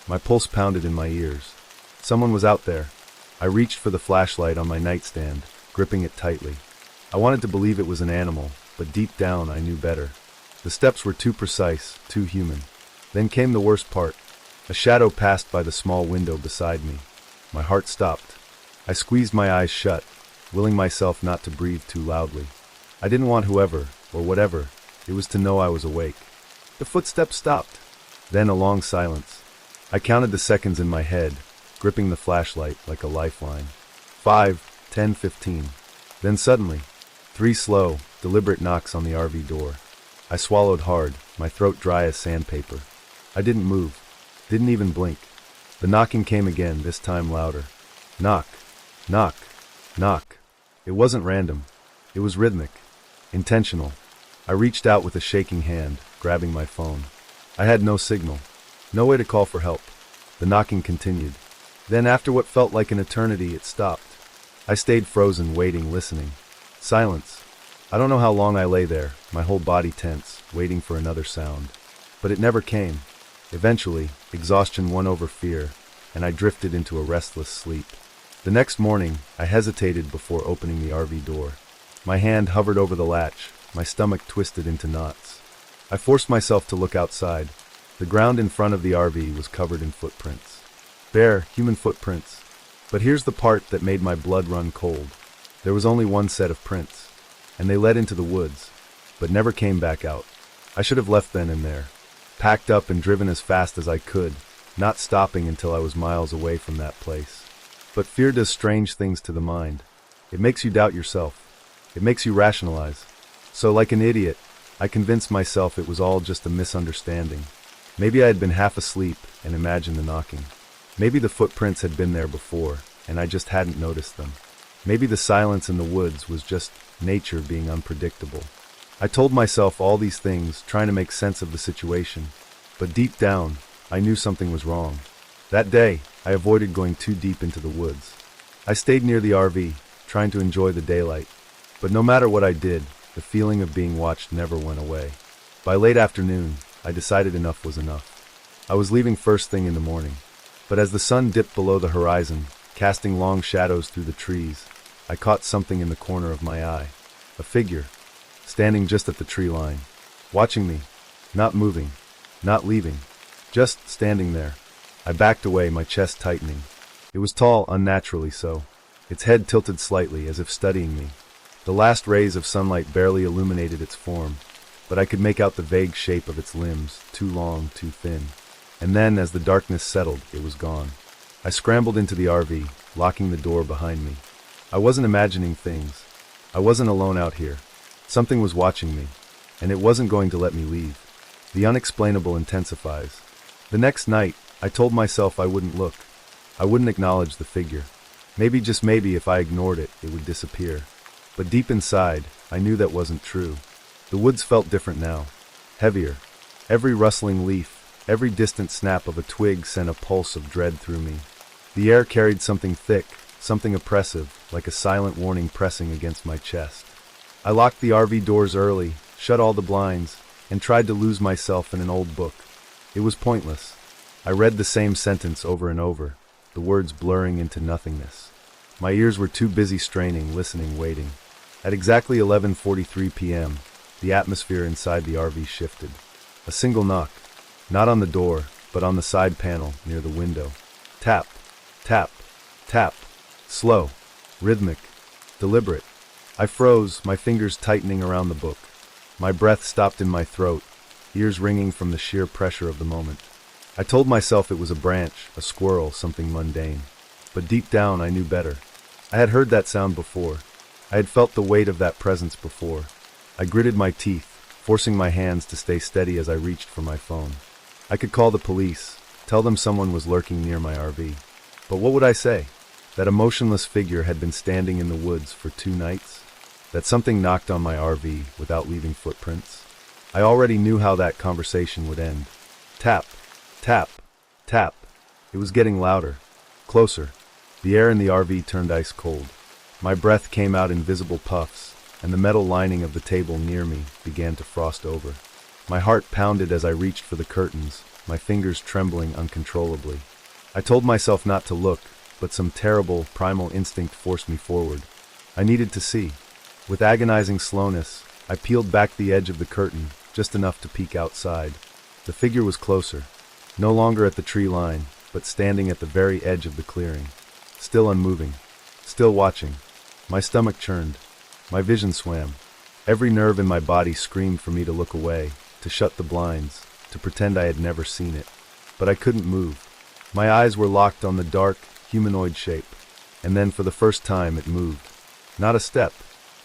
My pulse pounded in my ears. Someone was out there. I reached for the flashlight on my nightstand, gripping it tightly. I wanted to believe it was an animal, but deep down I knew better. The steps were too precise, too human. Then came the worst part. A shadow passed by the small window beside me. My heart stopped. I squeezed my eyes shut, willing myself not to breathe too loudly. I didn't want whoever, or whatever, it was to know I was awake. The footsteps stopped. Then a long silence. I counted the seconds in my head, gripping the flashlight like a lifeline. 5, 10, 15. Then suddenly, 3 slow, deliberate knocks on the RV door. I swallowed hard, my throat dry as sandpaper. I didn't move, didn't even blink. The knocking came again, this time louder. Knock, knock, knock. It wasn't random. It was rhythmic, intentional. I reached out with a shaking hand, grabbing my phone. I had no signal, no way to call for help. The knocking continued. Then, after what felt like an eternity, it stopped. I stayed frozen, waiting, listening. Silence. I don't know how long I lay there, my whole body tense, waiting for another sound. But it never came. Eventually, exhaustion won over fear, and I drifted into a restless sleep. The next morning, I hesitated before opening the RV door. My hand hovered over the latch, my stomach twisted into knots. I forced myself to look outside. The ground in front of the RV was covered in footprints. Bare, human footprints. But here's the part that made my blood run cold. There was only one set of prints, and they led into the woods, but never came back out. I should have left then and there, packed up and driven as fast as I could, not stopping until I was miles away from that place. But fear does strange things to the mind. It makes you doubt yourself. It makes you rationalize. So, like an idiot, I convinced myself it was all just a misunderstanding. Maybe I had been half asleep and imagined the knocking. Maybe the footprints had been there before, and I just hadn't noticed them. Maybe the silence in the woods was just nature being unpredictable. I told myself all these things, trying to make sense of the situation. But deep down, I knew something was wrong. That day, I avoided going too deep into the woods. I stayed near the RV, trying to enjoy the daylight. But no matter what I did, the feeling of being watched never went away. By late afternoon, I decided enough was enough. I was leaving first thing in the morning. But as the sun dipped below the horizon, casting long shadows through the trees, I caught something in the corner of my eye. A figure, standing just at the tree line, watching me, not moving, not leaving, just standing there. I backed away, my chest tightening. It was tall, unnaturally so. Its head tilted slightly, as if studying me. The last rays of sunlight barely illuminated its form, but I could make out the vague shape of its limbs, too long, too thin. And then, as the darkness settled, it was gone. I scrambled into the RV, locking the door behind me. I wasn't imagining things. I wasn't alone out here. Something was watching me, and it wasn't going to let me leave. The unexplainable intensifies. The next night, I told myself I wouldn't look. I wouldn't acknowledge the figure. Maybe, just maybe, if I ignored it, it would disappear. But deep inside, I knew that wasn't true. The woods felt different now. Heavier. Every rustling leaf, every distant snap of a twig sent a pulse of dread through me. The air carried something thick, something oppressive, like a silent warning pressing against my chest. I locked the RV doors early, shut all the blinds, and tried to lose myself in an old book. It was pointless. I read the same sentence over and over, the words blurring into nothingness. My ears were too busy straining, listening, waiting. At exactly 11:43 p.m., the atmosphere inside the RV shifted. A single knock, not on the door, but on the side panel near the window. Tap, tap, tap. Slow, rhythmic, deliberate. I froze, my fingers tightening around the book. My breath stopped in my throat, ears ringing from the sheer pressure of the moment. I told myself it was a branch, a squirrel, something mundane. But deep down, I knew better. I had heard that sound before. I had felt the weight of that presence before. I gritted my teeth, forcing my hands to stay steady as I reached for my phone. I could call the police, tell them someone was lurking near my RV. But what would I say? That a motionless figure had been standing in the woods for 2 nights? That something knocked on my RV without leaving footprints? I already knew how that conversation would end. Tap, tap, tap. It was getting louder, closer. The air in the RV turned ice cold. My breath came out in visible puffs, and the metal lining of the table near me began to frost over. My heart pounded as I reached for the curtains, my fingers trembling uncontrollably. I told myself not to look, but some terrible, primal instinct forced me forward. I needed to see. With agonizing slowness, I peeled back the edge of the curtain, just enough to peek outside. The figure was closer, no longer at the tree line, but standing at the very edge of the clearing. Still unmoving, still watching. My stomach churned. My vision swam. Every nerve in my body screamed for me to look away, to shut the blinds, to pretend I had never seen it. But I couldn't move. My eyes were locked on the dark, humanoid shape, and then for the first time it moved. Not a step,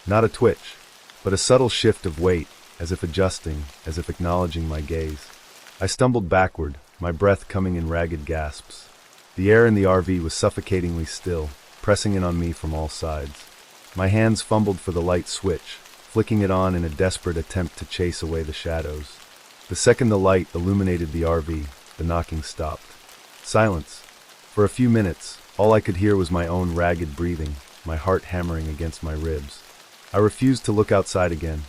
not a twitch, but a subtle shift of weight, as if adjusting, as if acknowledging my gaze. I stumbled backward, my breath coming in ragged gasps. The air in the RV was suffocatingly still, pressing in on me from all sides. My hands fumbled for the light switch, flicking it on in a desperate attempt to chase away the shadows. The second the light illuminated the RV, the knocking stopped. Silence. For a few minutes, all I could hear was my own ragged breathing, my heart hammering against my ribs. I refused to look outside again.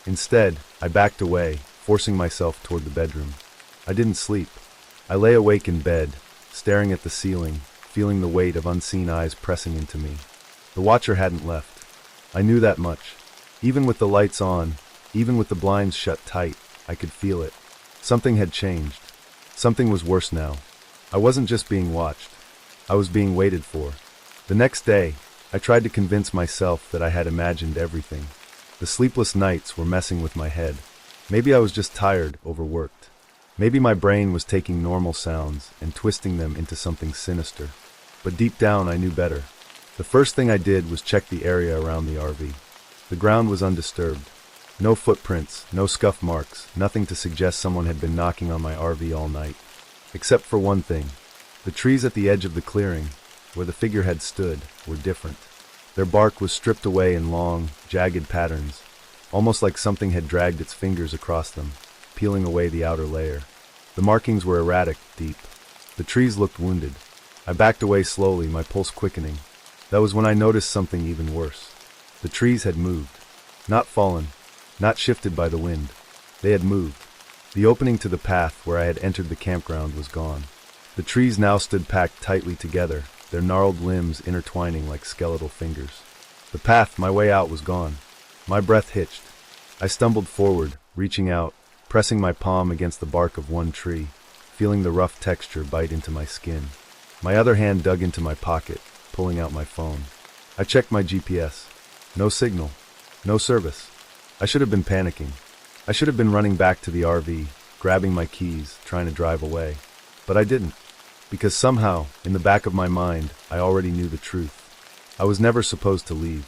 Instead, I backed away, forcing myself toward the bedroom. I didn't sleep. I lay awake in bed, staring at the ceiling, feeling the weight of unseen eyes pressing into me. The watcher hadn't left. I knew that much. Even with the lights on, even with the blinds shut tight, I could feel it. Something had changed. Something was worse now. I wasn't just being watched. I was being waited for. The next day, I tried to convince myself that I had imagined everything. The sleepless nights were messing with my head. Maybe I was just tired, overworked. Maybe my brain was taking normal sounds and twisting them into something sinister. But deep down, I knew better. The first thing I did was check the area around the RV. The ground was undisturbed. No footprints, no scuff marks, nothing to suggest someone had been knocking on my RV all night. Except for one thing. The trees at the edge of the clearing, where the figure had stood, were different. Their bark was stripped away in long, jagged patterns, almost like something had dragged its fingers across them, peeling away the outer layer. The markings were erratic, deep. The trees looked wounded. I backed away slowly, my pulse quickening. That was when I noticed something even worse. The trees had moved. Not fallen, not shifted by the wind. They had moved. The opening to the path where I had entered the campground was gone. The trees now stood packed tightly together, their gnarled limbs intertwining like skeletal fingers. The path, my way out, was gone. My breath hitched. I stumbled forward, reaching out, pressing my palm against the bark of one tree, feeling the rough texture bite into my skin. My other hand dug into my pocket, pulling out my phone. I checked my GPS. No signal. No service. I should have been panicking. I should have been running back to the RV, grabbing my keys, trying to drive away. But I didn't. Because somehow, in the back of my mind, I already knew the truth. I was never supposed to leave.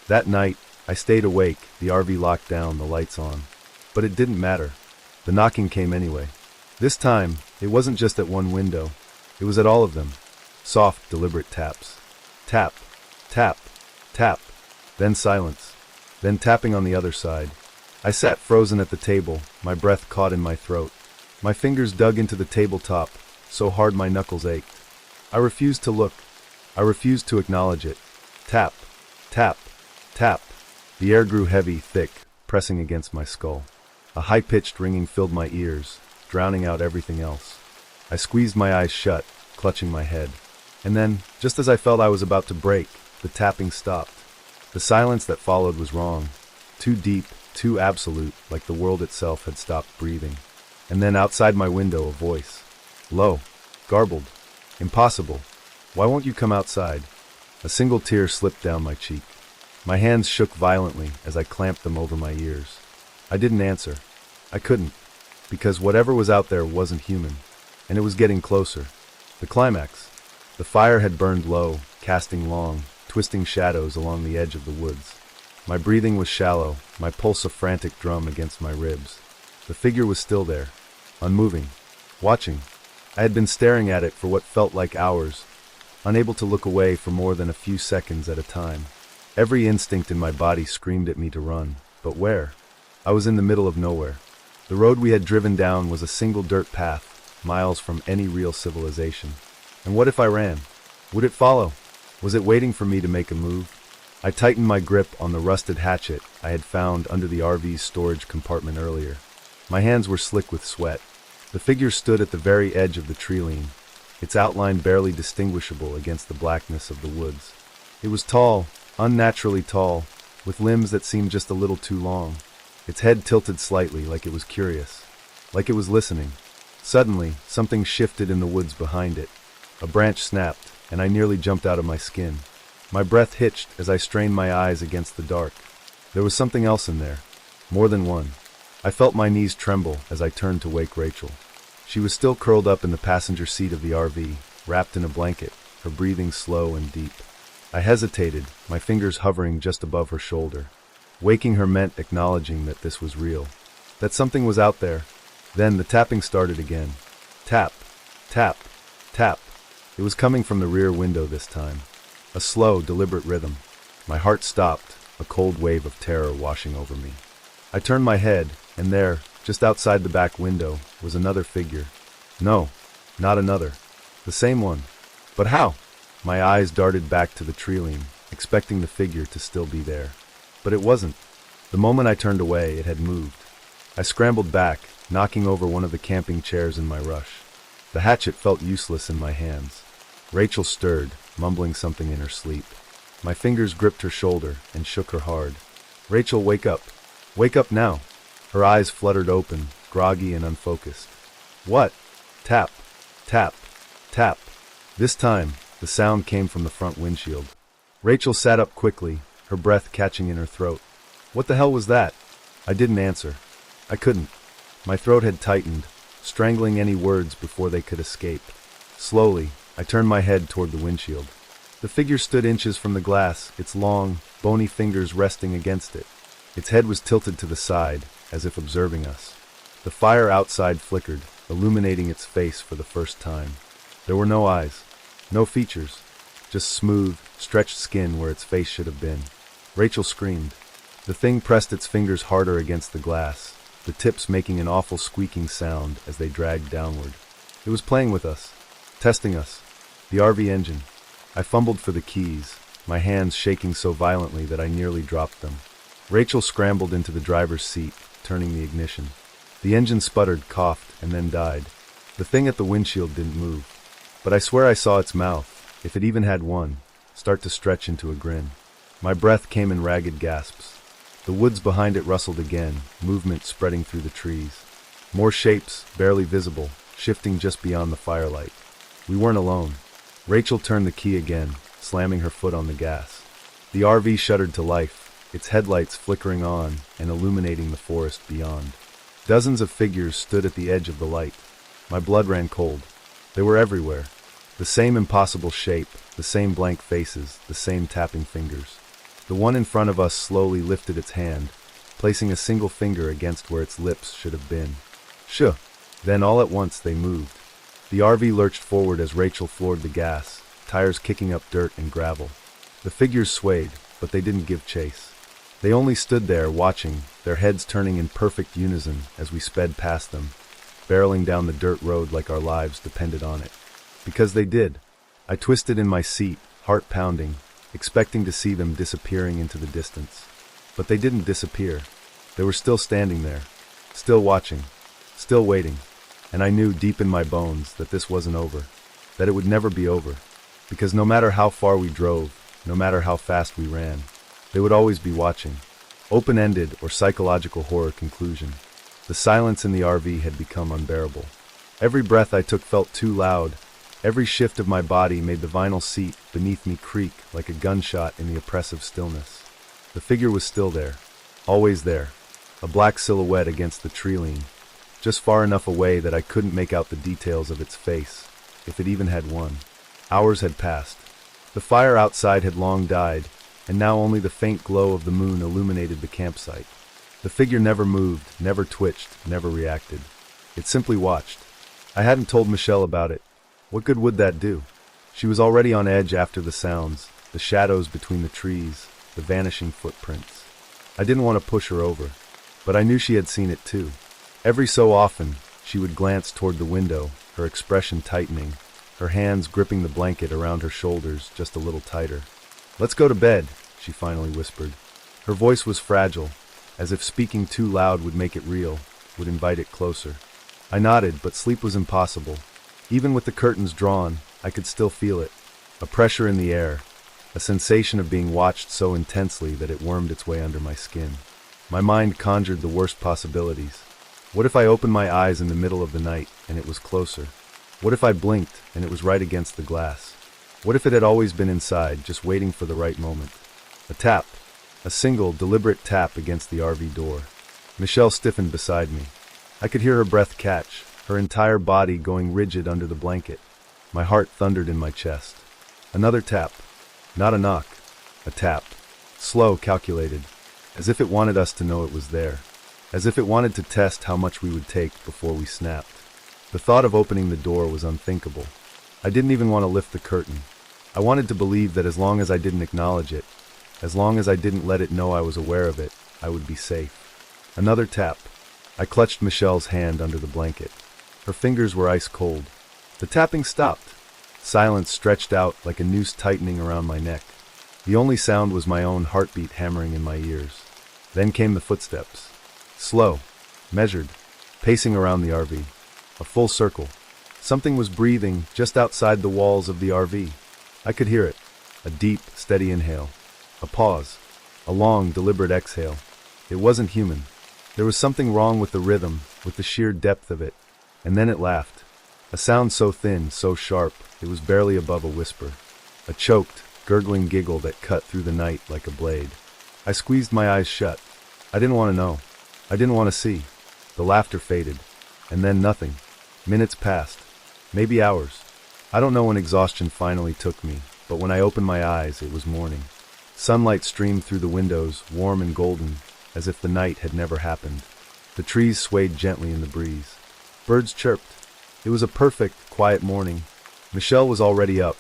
That night, I stayed awake, the RV locked down, the lights on. But it didn't matter. The knocking came anyway. This time, it wasn't just at one window. It was at all of them. Soft, deliberate taps. Tap, tap, tap. Then silence. Then tapping on the other side. I sat frozen at the table, my breath caught in my throat. My fingers dug into the tabletop, so hard my knuckles ached. I refused to look. I refused to acknowledge it. Tap, tap, tap. The air grew heavy, thick, pressing against my skull. A high-pitched ringing filled my ears, drowning out everything else. I squeezed my eyes shut, clutching my head. And then, just as I felt I was about to break, the tapping stopped. The silence that followed was wrong. Too deep, too absolute, like the world itself had stopped breathing. And then outside my window, a voice. Low, garbled, impossible. Why won't you come outside? A single tear slipped down my cheek. My hands shook violently as I clamped them over my ears. I didn't answer. I couldn't, because whatever was out there wasn't human, and it was getting closer. The climax. The fire had burned low, casting long, twisting shadows along the edge of the woods. My breathing was shallow, my pulse a frantic drum against my ribs. The figure was still there, unmoving, watching. I had been staring at it for what felt like hours, unable to look away for more than a few seconds at a time. Every instinct in my body screamed at me to run, but where? I was in the middle of nowhere. The road we had driven down was a single dirt path, miles from any real civilization. And what if I ran? Would it follow? Was it waiting for me to make a move? I tightened my grip on the rusted hatchet I had found under the RV's storage compartment earlier. My hands were slick with sweat. The figure stood at the very edge of the tree-line, its outline barely distinguishable against the blackness of the woods. It was tall, unnaturally tall, with limbs that seemed just a little too long. Its head tilted slightly, like it was curious, like it was listening. Suddenly, something shifted in the woods behind it. A branch snapped, and I nearly jumped out of my skin. My breath hitched as I strained my eyes against the dark. There was something else in there. More than one. I felt my knees tremble as I turned to wake Rachel. She was still curled up in the passenger seat of the RV, wrapped in a blanket, her breathing slow and deep. I hesitated, my fingers hovering just above her shoulder. Waking her meant acknowledging that this was real, that something was out there. Then the tapping started again. Tap, tap, tap. It was coming from the rear window this time. A slow, deliberate rhythm. My heart stopped, a cold wave of terror washing over me. I turned my head, and there, just outside the back window, was another figure. No, not another. The same one. But how? My eyes darted back to the treeline, expecting the figure to still be there. But it wasn't. The moment I turned away, it had moved. I scrambled back, knocking over one of the camping chairs in my rush. The hatchet felt useless in my hands. Rachel stirred, mumbling something in her sleep. My fingers gripped her shoulder and shook her hard. "Rachel, wake up. Wake up now." Her eyes fluttered open, groggy and unfocused. "What?" Tap, tap, tap. This time, the sound came from the front windshield. Rachel sat up quickly, her breath catching in her throat. "What the hell was that?" I didn't answer. I couldn't. My throat had tightened, strangling any words before they could escape. Slowly, I turned my head toward the windshield. The figure stood inches from the glass, its long, bony fingers resting against it. Its head was tilted to the side, as if observing us. The fire outside flickered, illuminating its face for the first time. There were no eyes, no features, just smooth, stretched skin where its face should have been. Rachel screamed. The thing pressed its fingers harder against the glass, the tips making an awful squeaking sound as they dragged downward. It was playing with us, testing us. The RV engine. I fumbled for the keys, my hands shaking so violently that I nearly dropped them. Rachel scrambled into the driver's seat, turning the ignition. The engine sputtered, coughed, and then died. The thing at the windshield didn't move. But I swear I saw its mouth, if it even had one, start to stretch into a grin. My breath came in ragged gasps. The woods behind it rustled again, movement spreading through the trees. More shapes, barely visible, shifting just beyond the firelight. We weren't alone. Rachel turned the key again, slamming her foot on the gas. The RV shuddered to life, its headlights flickering on and illuminating the forest beyond. Dozens of figures stood at the edge of the light. My blood ran cold. They were everywhere. The same impossible shape, the same blank faces, the same tapping fingers. The one in front of us slowly lifted its hand, placing a single finger against where its lips should have been. Shh! Then all at once they moved. The RV lurched forward as Rachel floored the gas, tires kicking up dirt and gravel. The figures swayed, but they didn't give chase. They only stood there watching, their heads turning in perfect unison as we sped past them, barreling down the dirt road like our lives depended on it. Because they did. I twisted in my seat, heart pounding, expecting to see them disappearing into the distance. But they didn't disappear. They were still standing there, still watching, still waiting. And I knew deep in my bones that this wasn't over, that it would never be over, because no matter how far we drove, no matter how fast we ran, they would always be watching. Open-ended or psychological horror conclusion. The silence in the RV had become unbearable. Every breath I took felt too loud. Every shift of my body made the vinyl seat beneath me creak like a gunshot in the oppressive stillness. The figure was still there, always there, a black silhouette against the treeline, just far enough away that I couldn't make out the details of its face, if it even had one. Hours had passed. The fire outside had long died, and now only the faint glow of the moon illuminated the campsite. The figure never moved, never twitched, never reacted. It simply watched. I hadn't told Michelle about it. What good would that do? She was already on edge after the sounds, the shadows between the trees, the vanishing footprints. I didn't want to push her over, but I knew she had seen it too. Every so often, she would glance toward the window, her expression tightening, her hands gripping the blanket around her shoulders just a little tighter. "Let's go to bed," she finally whispered. Her voice was fragile, as if speaking too loud would make it real, would invite it closer. I nodded, but sleep was impossible. Even with the curtains drawn, I could still feel it. A pressure in the air, a sensation of being watched so intensely that it wormed its way under my skin. My mind conjured the worst possibilities. What if I opened my eyes in the middle of the night and it was closer? What if I blinked and it was right against the glass? What if it had always been inside, just waiting for the right moment? A tap. A single, deliberate tap against the RV door. Michelle stiffened beside me. I could hear her breath catch, her entire body going rigid under the blanket. My heart thundered in my chest. Another tap. Not a knock. A tap. Slow, calculated. As if it wanted us to know it was there. As if it wanted to test how much we would take before we snapped. The thought of opening the door was unthinkable. I didn't even want to lift the curtain. I wanted to believe that as long as I didn't acknowledge it, As long as I didn't let it know I was aware of it, I would be safe. Another tap. I clutched Michelle's hand under the blanket. Her fingers were ice cold. The tapping stopped. Silence stretched out like a noose tightening around my neck. The only sound was my own heartbeat hammering in my ears. Then came the footsteps. Slow, measured, pacing around the RV. A full circle. Something was breathing just outside the walls of the RV. I could hear it. A deep, steady inhale. A pause. A long, deliberate exhale. It wasn't human. There was something wrong with the rhythm, with the sheer depth of it. And then it laughed. A sound so thin, so sharp, it was barely above a whisper. A choked, gurgling giggle that cut through the night like a blade. I squeezed my eyes shut. I didn't want to know. I didn't want to see. The laughter faded. And then nothing. Minutes passed. Maybe hours. I don't know when exhaustion finally took me, but when I opened my eyes, it was morning. Sunlight streamed through the windows, warm and golden, as if the night had never happened. The trees swayed gently in the breeze. Birds chirped. It was a perfect, quiet morning. Michelle was already up,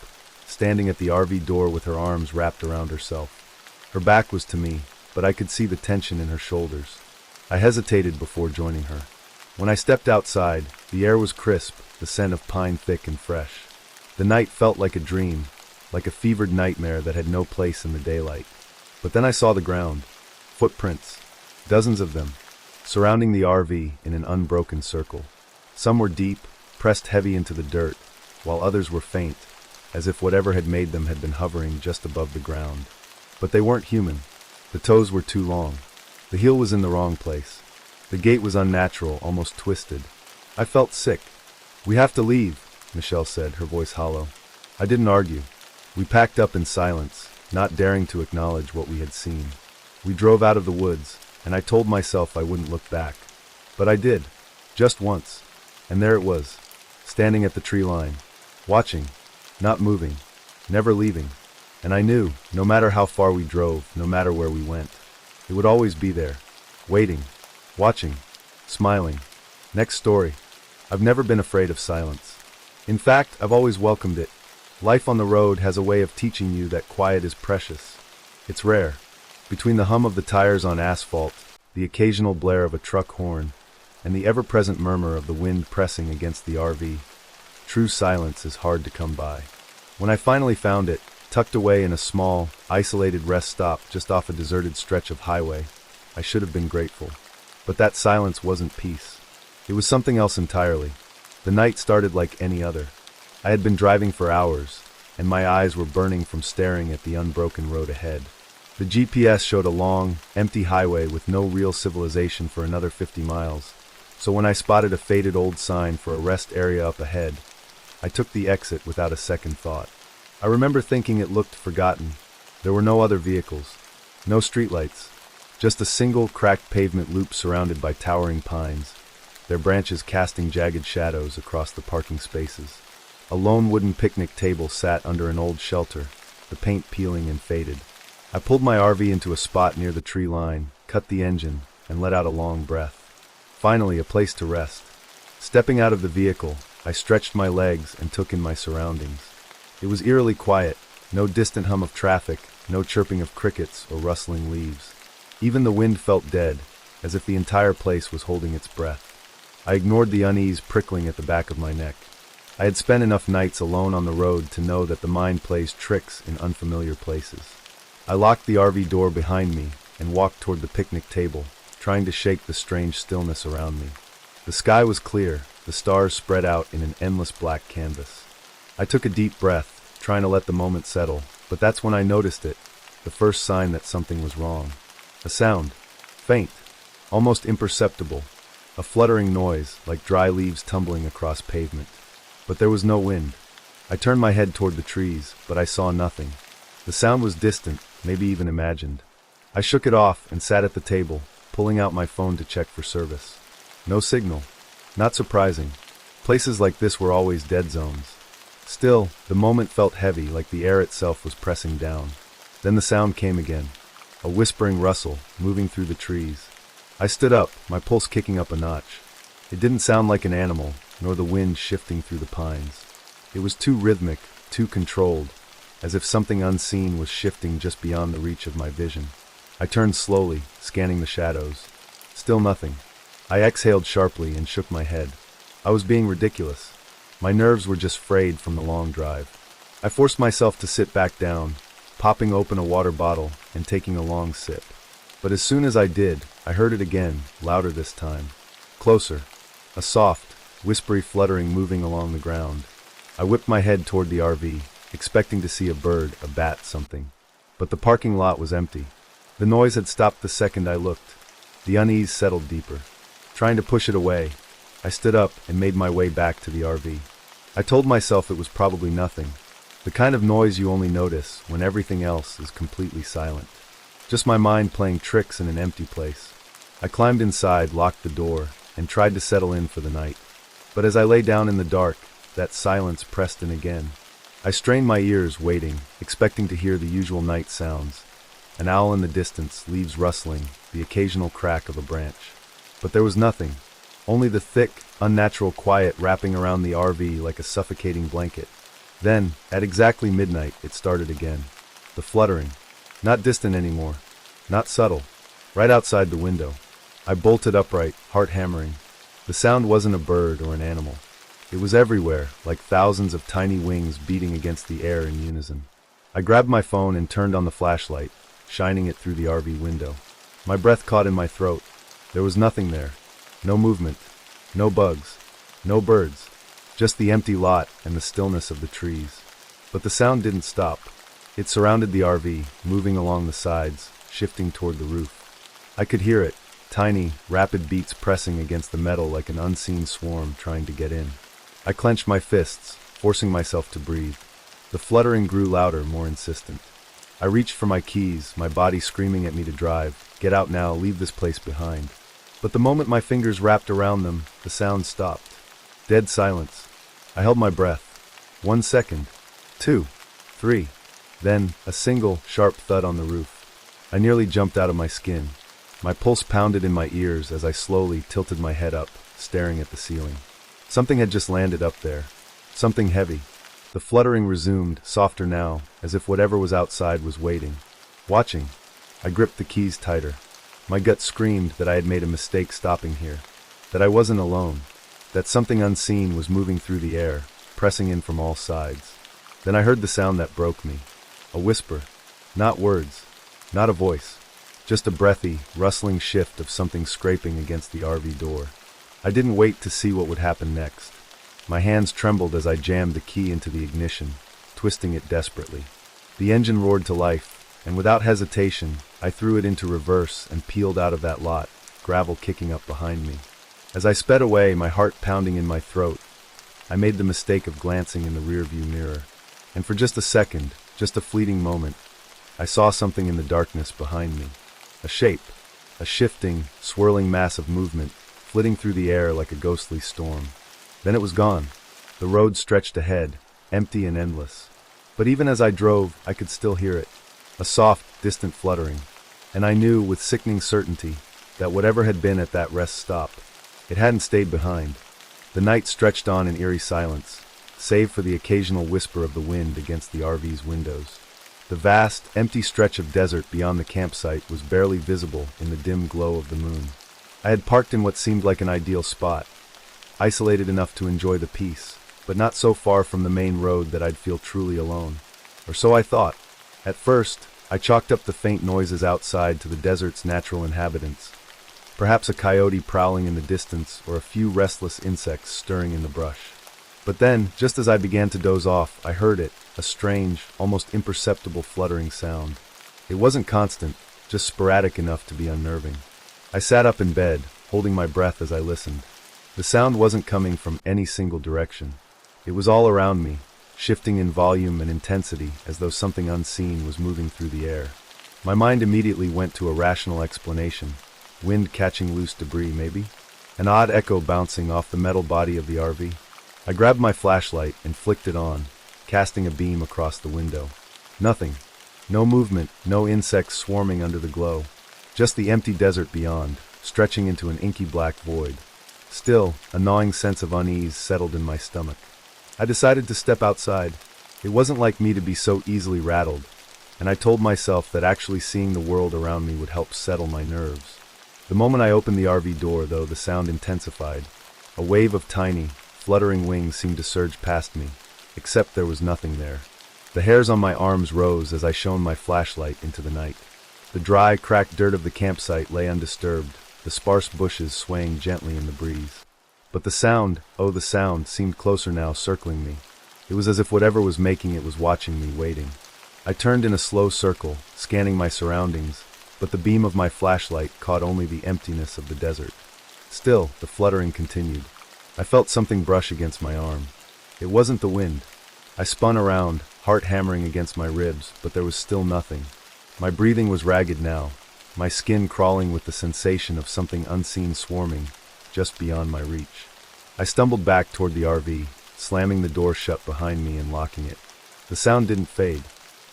standing at the RV door with her arms wrapped around herself. Her back was to me, but I could see the tension in her shoulders. I hesitated before joining her. When I stepped outside, the air was crisp, the scent of pine thick and fresh. The night felt like a dream, like a fevered nightmare that had no place in the daylight. But then I saw the ground. Footprints. Dozens of them, surrounding the RV in an unbroken circle. Some were deep, pressed heavy into the dirt, while others were faint, as if whatever had made them had been hovering just above the ground. But they weren't human. The toes were too long. The heel was in the wrong place. The gait was unnatural, almost twisted. I felt sick. "We have to leave," Michelle said, her voice hollow. I didn't argue. We packed up in silence, not daring to acknowledge what we had seen. We drove out of the woods, and I told myself I wouldn't look back. But I did, just once. And there it was, standing at the tree line, watching, not moving, never leaving. And I knew, no matter how far we drove, no matter where we went, it would always be there, waiting, watching, smiling. Next story. I've never been afraid of silence. In fact, I've always welcomed it. Life on the road has a way of teaching you that quiet is precious. It's rare. Between the hum of the tires on asphalt, the occasional blare of a truck horn, and the ever-present murmur of the wind pressing against the RV, true silence is hard to come by. When I finally found it, tucked away in a small, isolated rest stop just off a deserted stretch of highway, I should have been grateful. But that silence wasn't peace. It was something else entirely. The night started like any other. I had been driving for hours, and my eyes were burning from staring at the unbroken road ahead. The GPS showed a long, empty highway with no real civilization for another 50 miles, so when I spotted a faded old sign for a rest area up ahead, I took the exit without a second thought. I remember thinking it looked forgotten. There were no other vehicles, no streetlights, just a single cracked pavement loop surrounded by towering pines, their branches casting jagged shadows across the parking spaces. A lone wooden picnic table sat under an old shelter, the paint peeling and faded. I pulled my RV into a spot near the tree line, cut the engine, and let out a long breath. Finally, a place to rest. Stepping out of the vehicle, I stretched my legs and took in my surroundings. It was eerily quiet, no distant hum of traffic, no chirping of crickets or rustling leaves. Even the wind felt dead, as if the entire place was holding its breath. I ignored the unease prickling at the back of my neck. I had spent enough nights alone on the road to know that the mind plays tricks in unfamiliar places. I locked the RV door behind me and walked toward the picnic table, trying to shake the strange stillness around me. The sky was clear, the stars spread out in an endless black canvas. I took a deep breath, trying to let the moment settle, but that's when I noticed it, the first sign that something was wrong. A sound, faint, almost imperceptible, a fluttering noise like dry leaves tumbling across pavement. But there was no wind. I turned my head toward the trees, but I saw nothing. The sound was distant, maybe even imagined. I shook it off and sat at the table, pulling out my phone to check for service. No signal. Not surprising. Places like this were always dead zones. Still, the moment felt heavy, like the air itself was pressing down. Then the sound came again. A whispering rustle, moving through the trees. I stood up, my pulse kicking up a notch. It didn't sound like an animal, nor the wind shifting through the pines. It was too rhythmic, too controlled, as if something unseen was shifting just beyond the reach of my vision. I turned slowly, scanning the shadows. Still nothing. I exhaled sharply and shook my head. I was being ridiculous. My nerves were just frayed from the long drive. I forced myself to sit back down, popping open a water bottle and taking a long sip. But as soon as I did, I heard it again, louder this time. Closer. A soft, whispery fluttering moving along the ground. I whipped my head toward the RV, expecting to see a bird, a bat, something. But the parking lot was empty. The noise had stopped the second I looked. The unease settled deeper. Trying to push it away, I stood up and made my way back to the RV. I told myself it was probably nothing. The kind of noise you only notice when everything else is completely silent. Just my mind playing tricks in an empty place. I climbed inside, locked the door, and tried to settle in for the night. But as I lay down in the dark, that silence pressed in again. I strained my ears, waiting, expecting to hear the usual night sounds. An owl in the distance, leaves rustling, the occasional crack of a branch. But there was nothing. Only the thick, unnatural quiet wrapping around the RV like a suffocating blanket. Then, at exactly midnight, it started again. The fluttering. Not distant anymore. Not subtle. Right outside the window. I bolted upright, heart hammering. The sound wasn't a bird or an animal. It was everywhere, like thousands of tiny wings beating against the air in unison. I grabbed my phone and turned on the flashlight, shining it through the RV window. My breath caught in my throat. There was nothing there. No movement. No bugs. No birds. Just the empty lot and the stillness of the trees. But the sound didn't stop. It surrounded the RV, moving along the sides, shifting toward the roof. I could hear it, tiny, rapid beats pressing against the metal like an unseen swarm trying to get in. I clenched my fists, forcing myself to breathe. The fluttering grew louder, more insistent. I reached for my keys, my body screaming at me to drive. Get out now, leave this place behind. But the moment my fingers wrapped around them, the sound stopped. Dead silence. I held my breath. 1 second. 2. 3. Then, a single, sharp thud on the roof. I nearly jumped out of my skin. My pulse pounded in my ears as I slowly tilted my head up, staring at the ceiling. Something had just landed up there. Something heavy. The fluttering resumed, softer now, as if whatever was outside was waiting. Watching. I gripped the keys tighter. My gut screamed that I had made a mistake stopping here. That I wasn't alone. That something unseen was moving through the air, pressing in from all sides. Then I heard the sound that broke me. A whisper. Not words. Not a voice. Just a breathy, rustling shift of something scraping against the RV door. I didn't wait to see what would happen next. My hands trembled as I jammed the key into the ignition, twisting it desperately. The engine roared to life, and without hesitation, I threw it into reverse and peeled out of that lot, gravel kicking up behind me. As I sped away, my heart pounding in my throat, I made the mistake of glancing in the rearview mirror. And for just a second, just a fleeting moment, I saw something in the darkness behind me. A shape, a shifting, swirling mass of movement, flitting through the air like a ghostly storm. Then it was gone. The road stretched ahead, empty and endless. But even as I drove, I could still hear it. A soft, distant fluttering. And I knew with sickening certainty that whatever had been at that rest stop, it hadn't stayed behind. The night stretched on in eerie silence, save for the occasional whisper of the wind against the RV's windows. The vast, empty stretch of desert beyond the campsite was barely visible in the dim glow of the moon. I had parked in what seemed like an ideal spot, isolated enough to enjoy the peace, but not so far from the main road that I'd feel truly alone. Or so I thought. At first, I chalked up the faint noises outside to the desert's natural inhabitants. Perhaps a coyote prowling in the distance or a few restless insects stirring in the brush. But then, just as I began to doze off, I heard it, a strange, almost imperceptible fluttering sound. It wasn't constant, just sporadic enough to be unnerving. I sat up in bed, holding my breath as I listened. The sound wasn't coming from any single direction. It was all around me, shifting in volume and intensity as though something unseen was moving through the air. My mind immediately went to a rational explanation. Wind catching loose debris, maybe? An odd echo bouncing off the metal body of the RV. I grabbed my flashlight and flicked it on, casting a beam across the window. Nothing. No movement, no insects swarming under the glow. Just the empty desert beyond, stretching into an inky black void. Still, a gnawing sense of unease settled in my stomach. I decided to step outside. It wasn't like me to be so easily rattled, and I told myself that actually seeing the world around me would help settle my nerves. The moment I opened the RV door, though, the sound intensified. A wave of tiny, fluttering wings seemed to surge past me, except there was nothing there. The hairs on my arms rose as I shone my flashlight into the night. The dry, cracked dirt of the campsite lay undisturbed, the sparse bushes swaying gently in the breeze. But the sound, oh the sound, seemed closer now, circling me. It was as if whatever was making it was watching me, waiting. I turned in a slow circle, scanning my surroundings, but the beam of my flashlight caught only the emptiness of the desert. Still, the fluttering continued. I felt something brush against my arm. It wasn't the wind. I spun around, heart hammering against my ribs, but there was still nothing. My breathing was ragged now, my skin crawling with the sensation of something unseen swarming, just beyond my reach. I stumbled back toward the RV, slamming the door shut behind me and locking it. The sound didn't fade.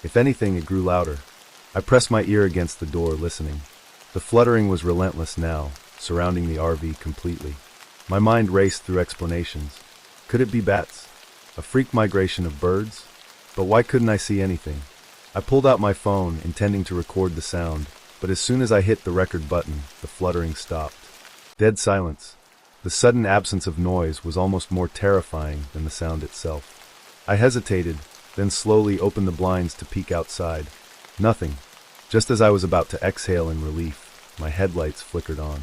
If anything, it grew louder. I pressed my ear against the door, listening. The fluttering was relentless now, surrounding the RV completely. My mind raced through explanations. Could it be bats? A freak migration of birds? But why couldn't I see anything? I pulled out my phone, intending to record the sound, but as soon as I hit the record button, the fluttering stopped. Dead silence. The sudden absence of noise was almost more terrifying than the sound itself. I hesitated, then slowly opened the blinds to peek outside. Nothing. Just as I was about to exhale in relief, my headlights flickered on.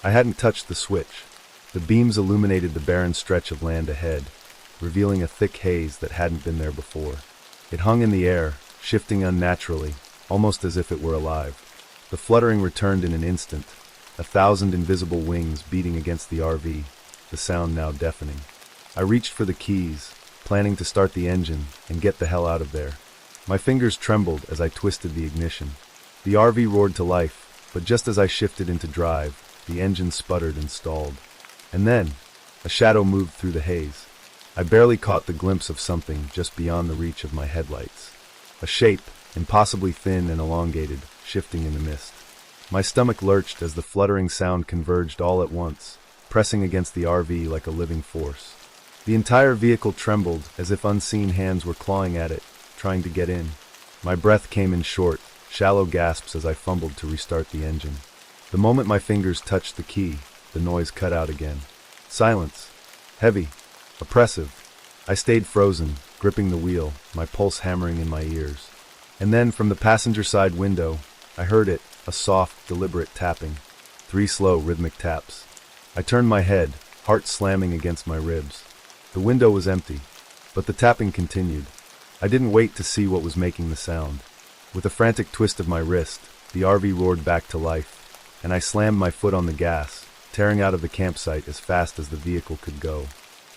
I hadn't touched the switch. The beams illuminated the barren stretch of land ahead, revealing a thick haze that hadn't been there before. It hung in the air, shifting unnaturally, almost as if it were alive. The fluttering returned in an instant, 1,000 invisible wings beating against the RV, the sound now deafening. I reached for the keys, planning to start the engine and get the hell out of there. My fingers trembled as I twisted the ignition. The RV roared to life, but just as I shifted into drive, the engine sputtered and stalled. And then, a shadow moved through the haze. I barely caught the glimpse of something just beyond the reach of my headlights. A shape, impossibly thin and elongated, shifting in the mist. My stomach lurched as the fluttering sound converged all at once, pressing against the RV like a living force. The entire vehicle trembled as if unseen hands were clawing at it, trying to get in. My breath came in short, shallow gasps as I fumbled to restart the engine. The moment my fingers touched the key, the noise cut out again. Silence. Heavy. Oppressive. I stayed frozen, gripping the wheel, my pulse hammering in my ears. And then, from the passenger side window, I heard it, a soft, deliberate tapping. 3 slow, rhythmic taps. I turned my head, heart slamming against my ribs. The window was empty, but the tapping continued. I didn't wait to see what was making the sound. With a frantic twist of my wrist, the RV roared back to life, and I slammed my foot on the gas, tearing out of the campsite as fast as the vehicle could go.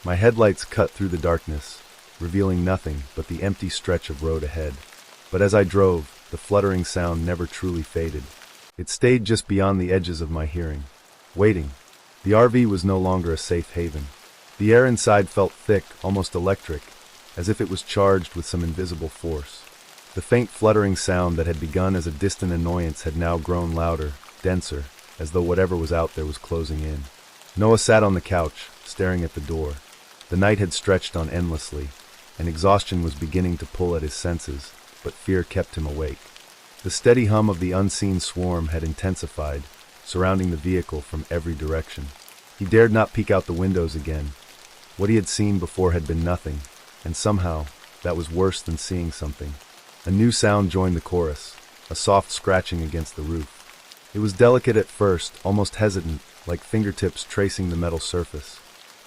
My headlights cut through the darkness, revealing nothing but the empty stretch of road ahead. But as I drove, the fluttering sound never truly faded. It stayed just beyond the edges of my hearing, waiting. The RV was no longer a safe haven. The air inside felt thick, almost electric, as if it was charged with some invisible force. The faint fluttering sound that had begun as a distant annoyance had now grown louder, denser, as though whatever was out there was closing in. Noah sat on the couch, staring at the door. The night had stretched on endlessly, and exhaustion was beginning to pull at his senses, but fear kept him awake. The steady hum of the unseen swarm had intensified, surrounding the vehicle from every direction. He dared not peek out the windows again. What he had seen before had been nothing, and somehow, that was worse than seeing something. A new sound joined the chorus, a soft scratching against the roof. It was delicate at first, almost hesitant, like fingertips tracing the metal surface.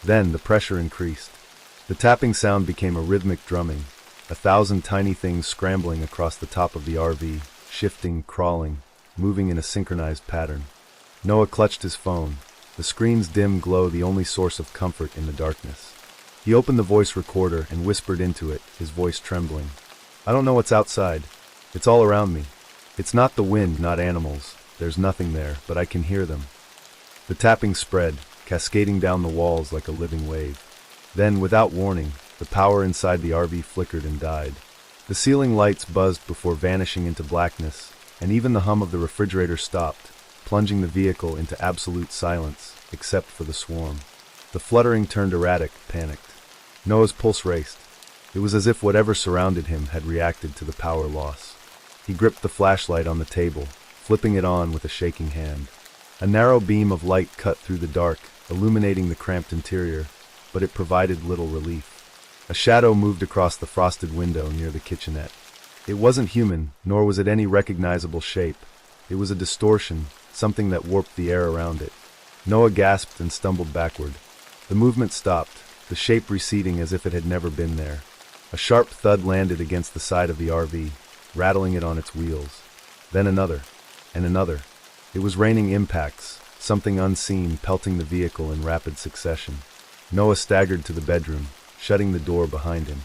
Then the pressure increased. The tapping sound became a rhythmic drumming, 1,000 tiny things scrambling across the top of the RV, shifting, crawling, moving in a synchronized pattern. Noah clutched his phone, the screen's dim glow the only source of comfort in the darkness. He opened the voice recorder and whispered into it, his voice trembling. "I don't know what's outside. It's all around me. It's not the wind, not animals. There's nothing there, but I can hear them." The tapping spread, cascading down the walls like a living wave. Then, without warning, the power inside the RV flickered and died. The ceiling lights buzzed before vanishing into blackness, and even the hum of the refrigerator stopped, plunging the vehicle into absolute silence, except for the swarm. The fluttering turned erratic, panicked. Noah's pulse raced. It was as if whatever surrounded him had reacted to the power loss. He gripped the flashlight on the table, flipping it on with a shaking hand. A narrow beam of light cut through the dark, illuminating the cramped interior, but it provided little relief. A shadow moved across the frosted window near the kitchenette. It wasn't human, nor was it any recognizable shape. It was a distortion, something that warped the air around it. Noah gasped and stumbled backward. The movement stopped, the shape receding as if it had never been there. A sharp thud landed against the side of the RV, rattling it on its wheels. Then another, and another. It was raining impacts, something unseen pelting the vehicle in rapid succession. Noah staggered to the bedroom, shutting the door behind him.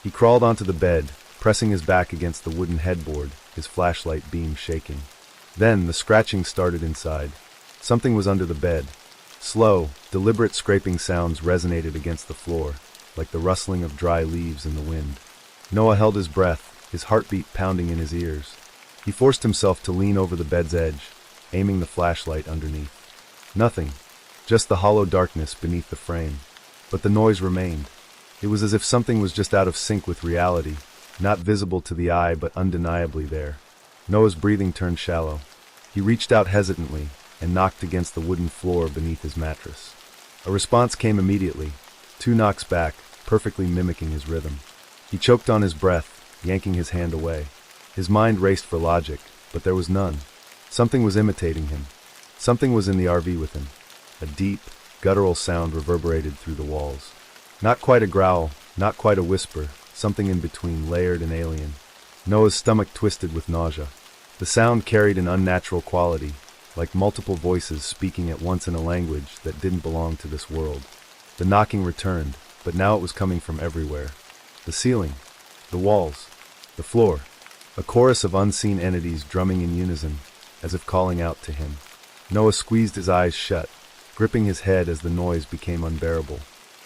He crawled onto the bed, pressing his back against the wooden headboard, his flashlight beam shaking. Then the scratching started inside. Something was under the bed. Slow, deliberate scraping sounds resonated against the floor, like the rustling of dry leaves in the wind. Noah held his breath, his heartbeat pounding in his ears. He forced himself to lean over the bed's edge, aiming the flashlight underneath. Nothing, just the hollow darkness beneath the frame. But the noise remained. It was as if something was just out of sync with reality, not visible to the eye but undeniably there. Noah's breathing turned shallow. He reached out hesitantly and knocked against the wooden floor beneath his mattress. A response came immediately, 2 knocks back, perfectly mimicking his rhythm. He choked on his breath, yanking his hand away. His mind raced for logic, but there was none. Something was imitating him. Something was in the RV with him. A deep, guttural sound reverberated through the walls. Not quite a growl, not quite a whisper, something in between, layered and alien. Noah's stomach twisted with nausea. The sound carried an unnatural quality, like multiple voices speaking at once in a language that didn't belong to this world. The knocking returned, but now it was coming from everywhere. The ceiling, the walls, the floor. A chorus of unseen entities drumming in unison, as if calling out to him. Noah squeezed his eyes shut, gripping his head as the noise became unbearable.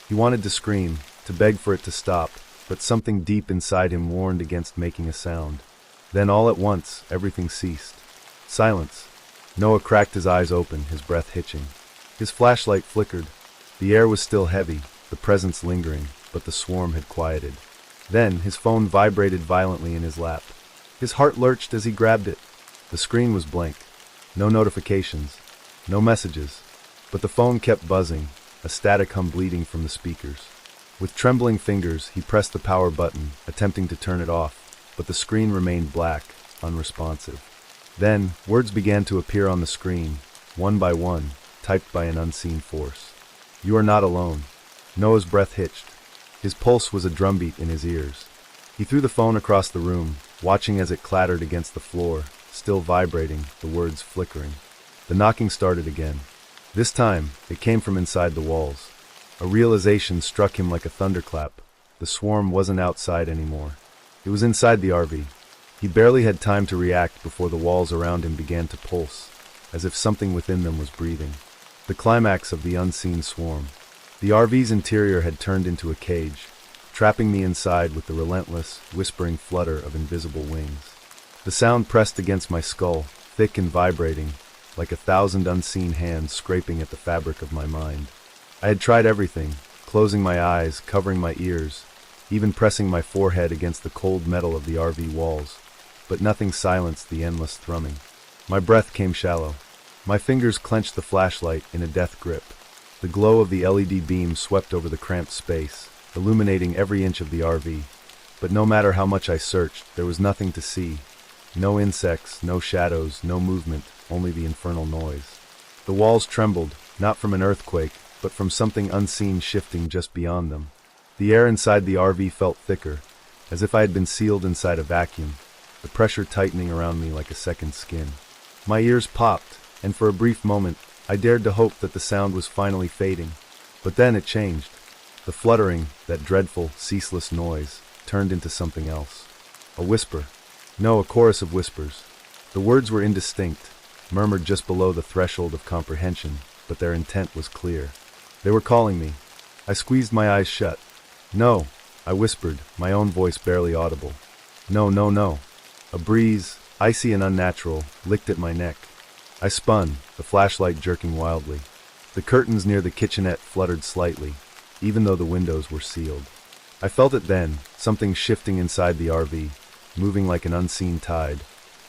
He wanted to scream, to beg for it to stop, but something deep inside him warned against making a sound. Then all at once, everything ceased. Silence. Noah cracked his eyes open, his breath hitching. His flashlight flickered. The air was still heavy, the presence lingering, but the swarm had quieted. Then his phone vibrated violently in his lap. His heart lurched as he grabbed it. The screen was blank. No notifications, no messages. But the phone kept buzzing, a static hum bleeding from the speakers. With trembling fingers, he pressed the power button, attempting to turn it off, but the screen remained black, unresponsive. Then, words began to appear on the screen, one by one, typed by an unseen force. "You are not alone." Noah's breath hitched. His pulse was a drumbeat in his ears. He threw the phone across the room, watching as it clattered against the floor, still vibrating, the words flickering. The knocking started again. This time, it came from inside the walls. A realization struck him like a thunderclap. The swarm wasn't outside anymore. It was inside the RV. He barely had time to react before the walls around him began to pulse, as if something within them was breathing. The climax of the unseen swarm. The RV's interior had turned into a cage, trapping me inside with the relentless, whispering flutter of invisible wings. The sound pressed against my skull, thick and vibrating, like 1,000 unseen hands scraping at the fabric of my mind. I had tried everything, closing my eyes, covering my ears, even pressing my forehead against the cold metal of the RV walls, but nothing silenced the endless thrumming. My breath came shallow. My fingers clenched the flashlight in a death grip. The glow of the LED beam swept over the cramped space, illuminating every inch of the RV. But no matter how much I searched, there was nothing to see. No insects, no shadows, no movement, only the infernal noise. The walls trembled, not from an earthquake, but from something unseen shifting just beyond them. The air inside the RV felt thicker, as if I had been sealed inside a vacuum, the pressure tightening around me like a second skin. My ears popped, and for a brief moment, I dared to hope that the sound was finally fading. But then it changed. The fluttering, that dreadful, ceaseless noise, turned into something else. A whisper. No, a chorus of whispers. The words were indistinct, murmured just below the threshold of comprehension, but their intent was clear. They were calling me. I squeezed my eyes shut. "No," I whispered, my own voice barely audible. "No, no, no." A breeze, icy and unnatural, licked at my neck. I spun, the flashlight jerking wildly. The curtains near the kitchenette fluttered slightly, even though the windows were sealed. I felt it then, something shifting inside the RV, moving like an unseen tide,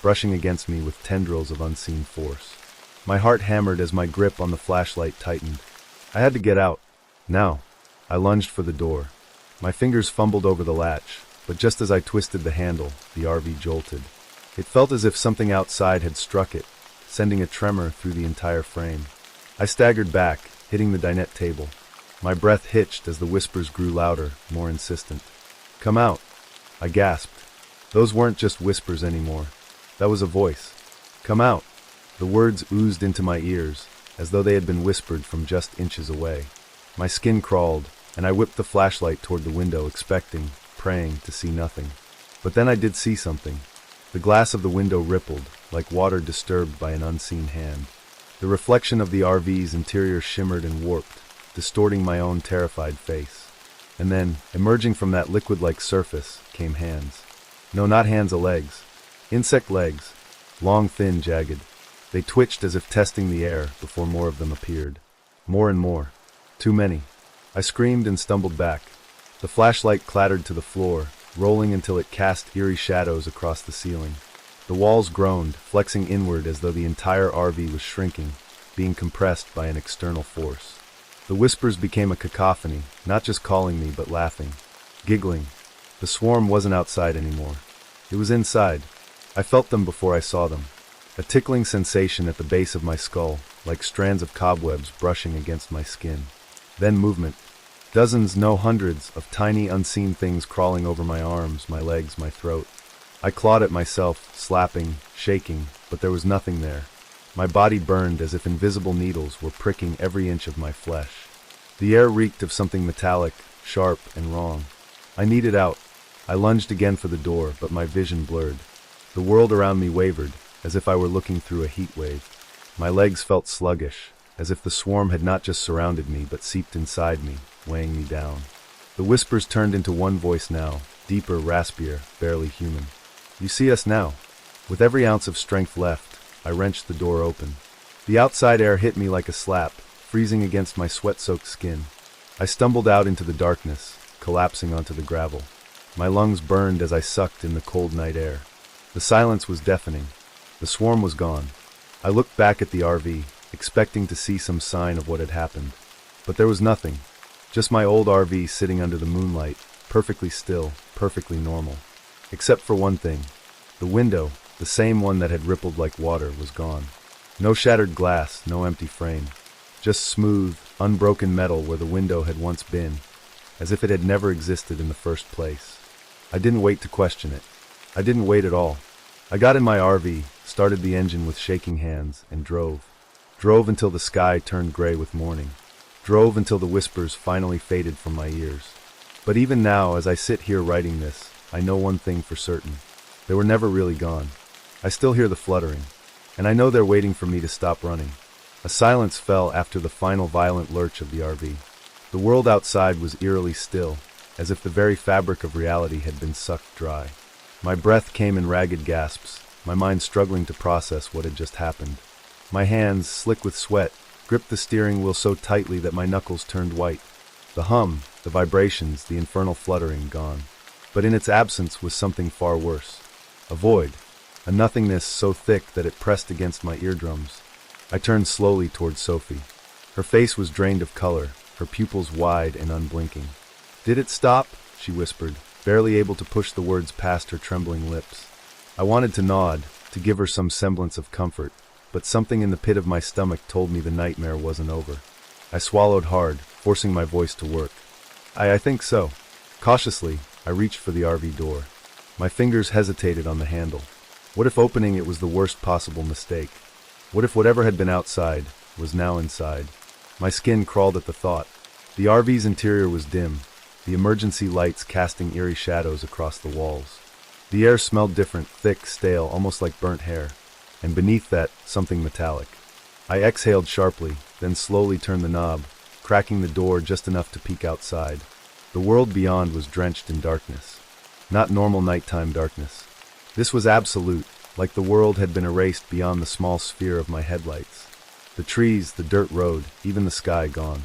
brushing against me with tendrils of unseen force. My heart hammered as my grip on the flashlight tightened. I had to get out. Now. I lunged for the door. My fingers fumbled over the latch, but just as I twisted the handle, the RV jolted. It felt as if something outside had struck it, sending a tremor through the entire frame. I staggered back, hitting the dinette table. My breath hitched as the whispers grew louder, more insistent. "Come out," I gasped. Those weren't just whispers anymore. That was a voice. "Come out." The words oozed into my ears, as though they had been whispered from just inches away. My skin crawled, and I whipped the flashlight toward the window, expecting, praying, to see nothing. But then I did see something. The glass of the window rippled, like water disturbed by an unseen hand. The reflection of the RV's interior shimmered and warped, distorting my own terrified face. And then, emerging from that liquid-like surface, came hands. No, not hands, legs. Insect legs. Long, thin, jagged. They twitched as if testing the air before more of them appeared. More and more. Too many. I screamed and stumbled back. The flashlight clattered to the floor, rolling until it cast eerie shadows across the ceiling. The walls groaned, flexing inward as though the entire RV was shrinking, being compressed by an external force. The whispers became a cacophony, not just calling me but laughing, giggling. The swarm wasn't outside anymore. It was inside. I felt them before I saw them. A tickling sensation at the base of my skull, like strands of cobwebs brushing against my skin. Then movement. Dozens, no hundreds, of tiny unseen things crawling over my arms, my legs, my throat. I clawed at myself, slapping, shaking, but there was nothing there. My body burned as if invisible needles were pricking every inch of my flesh. The air reeked of something metallic, sharp, and wrong. I needed out. I lunged again for the door, but my vision blurred. The world around me wavered, as if I were looking through a heat wave. My legs felt sluggish, as if the swarm had not just surrounded me but seeped inside me, weighing me down. The whispers turned into one voice now, deeper, raspier, barely human. "You see us now." With every ounce of strength left, I wrenched the door open. The outside air hit me like a slap, freezing against my sweat-soaked skin. I stumbled out into the darkness, collapsing onto the gravel. My lungs burned as I sucked in the cold night air. The silence was deafening. The swarm was gone. I looked back at the RV, expecting to see some sign of what had happened. But there was nothing. Just my old RV sitting under the moonlight, perfectly still, perfectly normal. Except for one thing. The window, the same one that had rippled like water, was gone. No shattered glass, no empty frame. Just smooth, unbroken metal where the window had once been, as if it had never existed in the first place. I didn't wait to question it. I didn't wait at all. I got in my RV, started the engine with shaking hands, and drove. Drove until the sky turned gray with morning. Drove until the whispers finally faded from my ears. But even now, as I sit here writing this, I know one thing for certain. They were never really gone. I still hear the fluttering, and I know they're waiting for me to stop running. A silence fell after the final violent lurch of the RV. The world outside was eerily still, as if the very fabric of reality had been sucked dry. My breath came in ragged gasps, my mind struggling to process what had just happened. My hands, slick with sweat, gripped the steering wheel so tightly that my knuckles turned white. The hum, the vibrations, the infernal fluttering gone. But in its absence was something far worse. A void, a nothingness so thick that it pressed against my eardrums. I turned slowly towards Sophie. Her face was drained of color, her pupils wide and unblinking. "Did it stop?" she whispered, barely able to push the words past her trembling lips. I wanted to nod, to give her some semblance of comfort, but something in the pit of my stomach told me the nightmare wasn't over. I swallowed hard, forcing my voice to work. I think so." Cautiously, I reached for the RV door. My fingers hesitated on the handle. What if opening it was the worst possible mistake? What if whatever had been outside was now inside? My skin crawled at the thought. The RV's interior was dim, the emergency lights casting eerie shadows across the walls. The air smelled different, thick, stale, almost like burnt hair. And beneath that, something metallic. I exhaled sharply, then slowly turned the knob, cracking the door just enough to peek outside. The world beyond was drenched in darkness. Not normal nighttime darkness. This was absolute, like the world had been erased beyond the small sphere of my headlights. The trees, the dirt road, even the sky gone.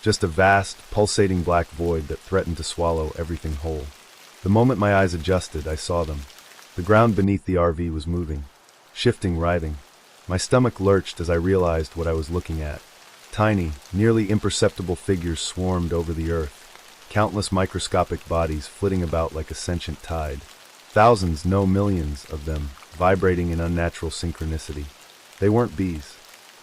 just a vast, pulsating black void that threatened to swallow everything whole. The moment my eyes adjusted, I saw them. The ground beneath the RV was moving, shifting, writhing. My stomach lurched as I realized what I was looking at. Tiny, nearly imperceptible figures swarmed over the earth, countless microscopic bodies flitting about like a sentient tide. Thousands, no millions of them, vibrating in unnatural synchronicity. They weren't bees.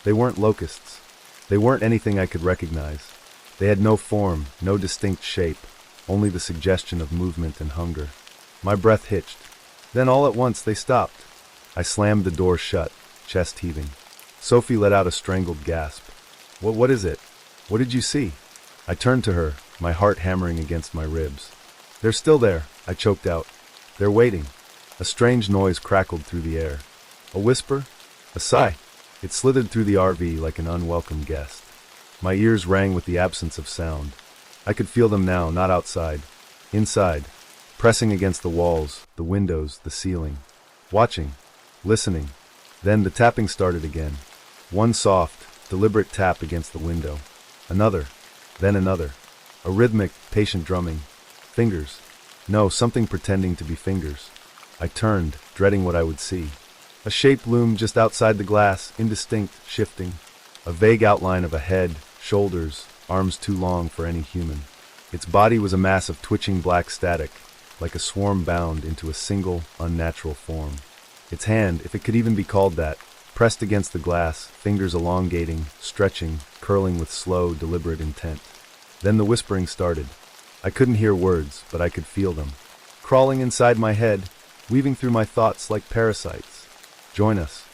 They weren't locusts. They weren't anything I could recognize. They had no form, no distinct shape, only the suggestion of movement and hunger. My breath hitched. Then all at once they stopped. I slammed the door shut, chest heaving. Sophie let out a strangled gasp. What is it? What did you see? I turned to her, my heart hammering against my ribs. They're still there, I choked out. They're waiting. A strange noise crackled through the air. A whisper? A sigh. It slithered through the RV like an unwelcome guest. My ears rang with the absence of sound. I could feel them now, not outside. Inside. Pressing against the walls, the windows, the ceiling. Watching. Listening. Then the tapping started again. One soft, deliberate tap against the window. Another. Then another. A rhythmic, patient drumming. Fingers. No, something pretending to be fingers. I turned, dreading what I would see. A shape loomed just outside the glass, indistinct, shifting. A vague outline of a head, shoulders, arms too long for any human. Its body was a mass of twitching black static, like a swarm bound into a single, unnatural form. Its hand, if it could even be called that, pressed against the glass, fingers elongating, stretching, curling with slow, deliberate intent. Then the whispering started. I couldn't hear words, but I could feel them. Crawling inside my head, weaving through my thoughts like parasites. Join us.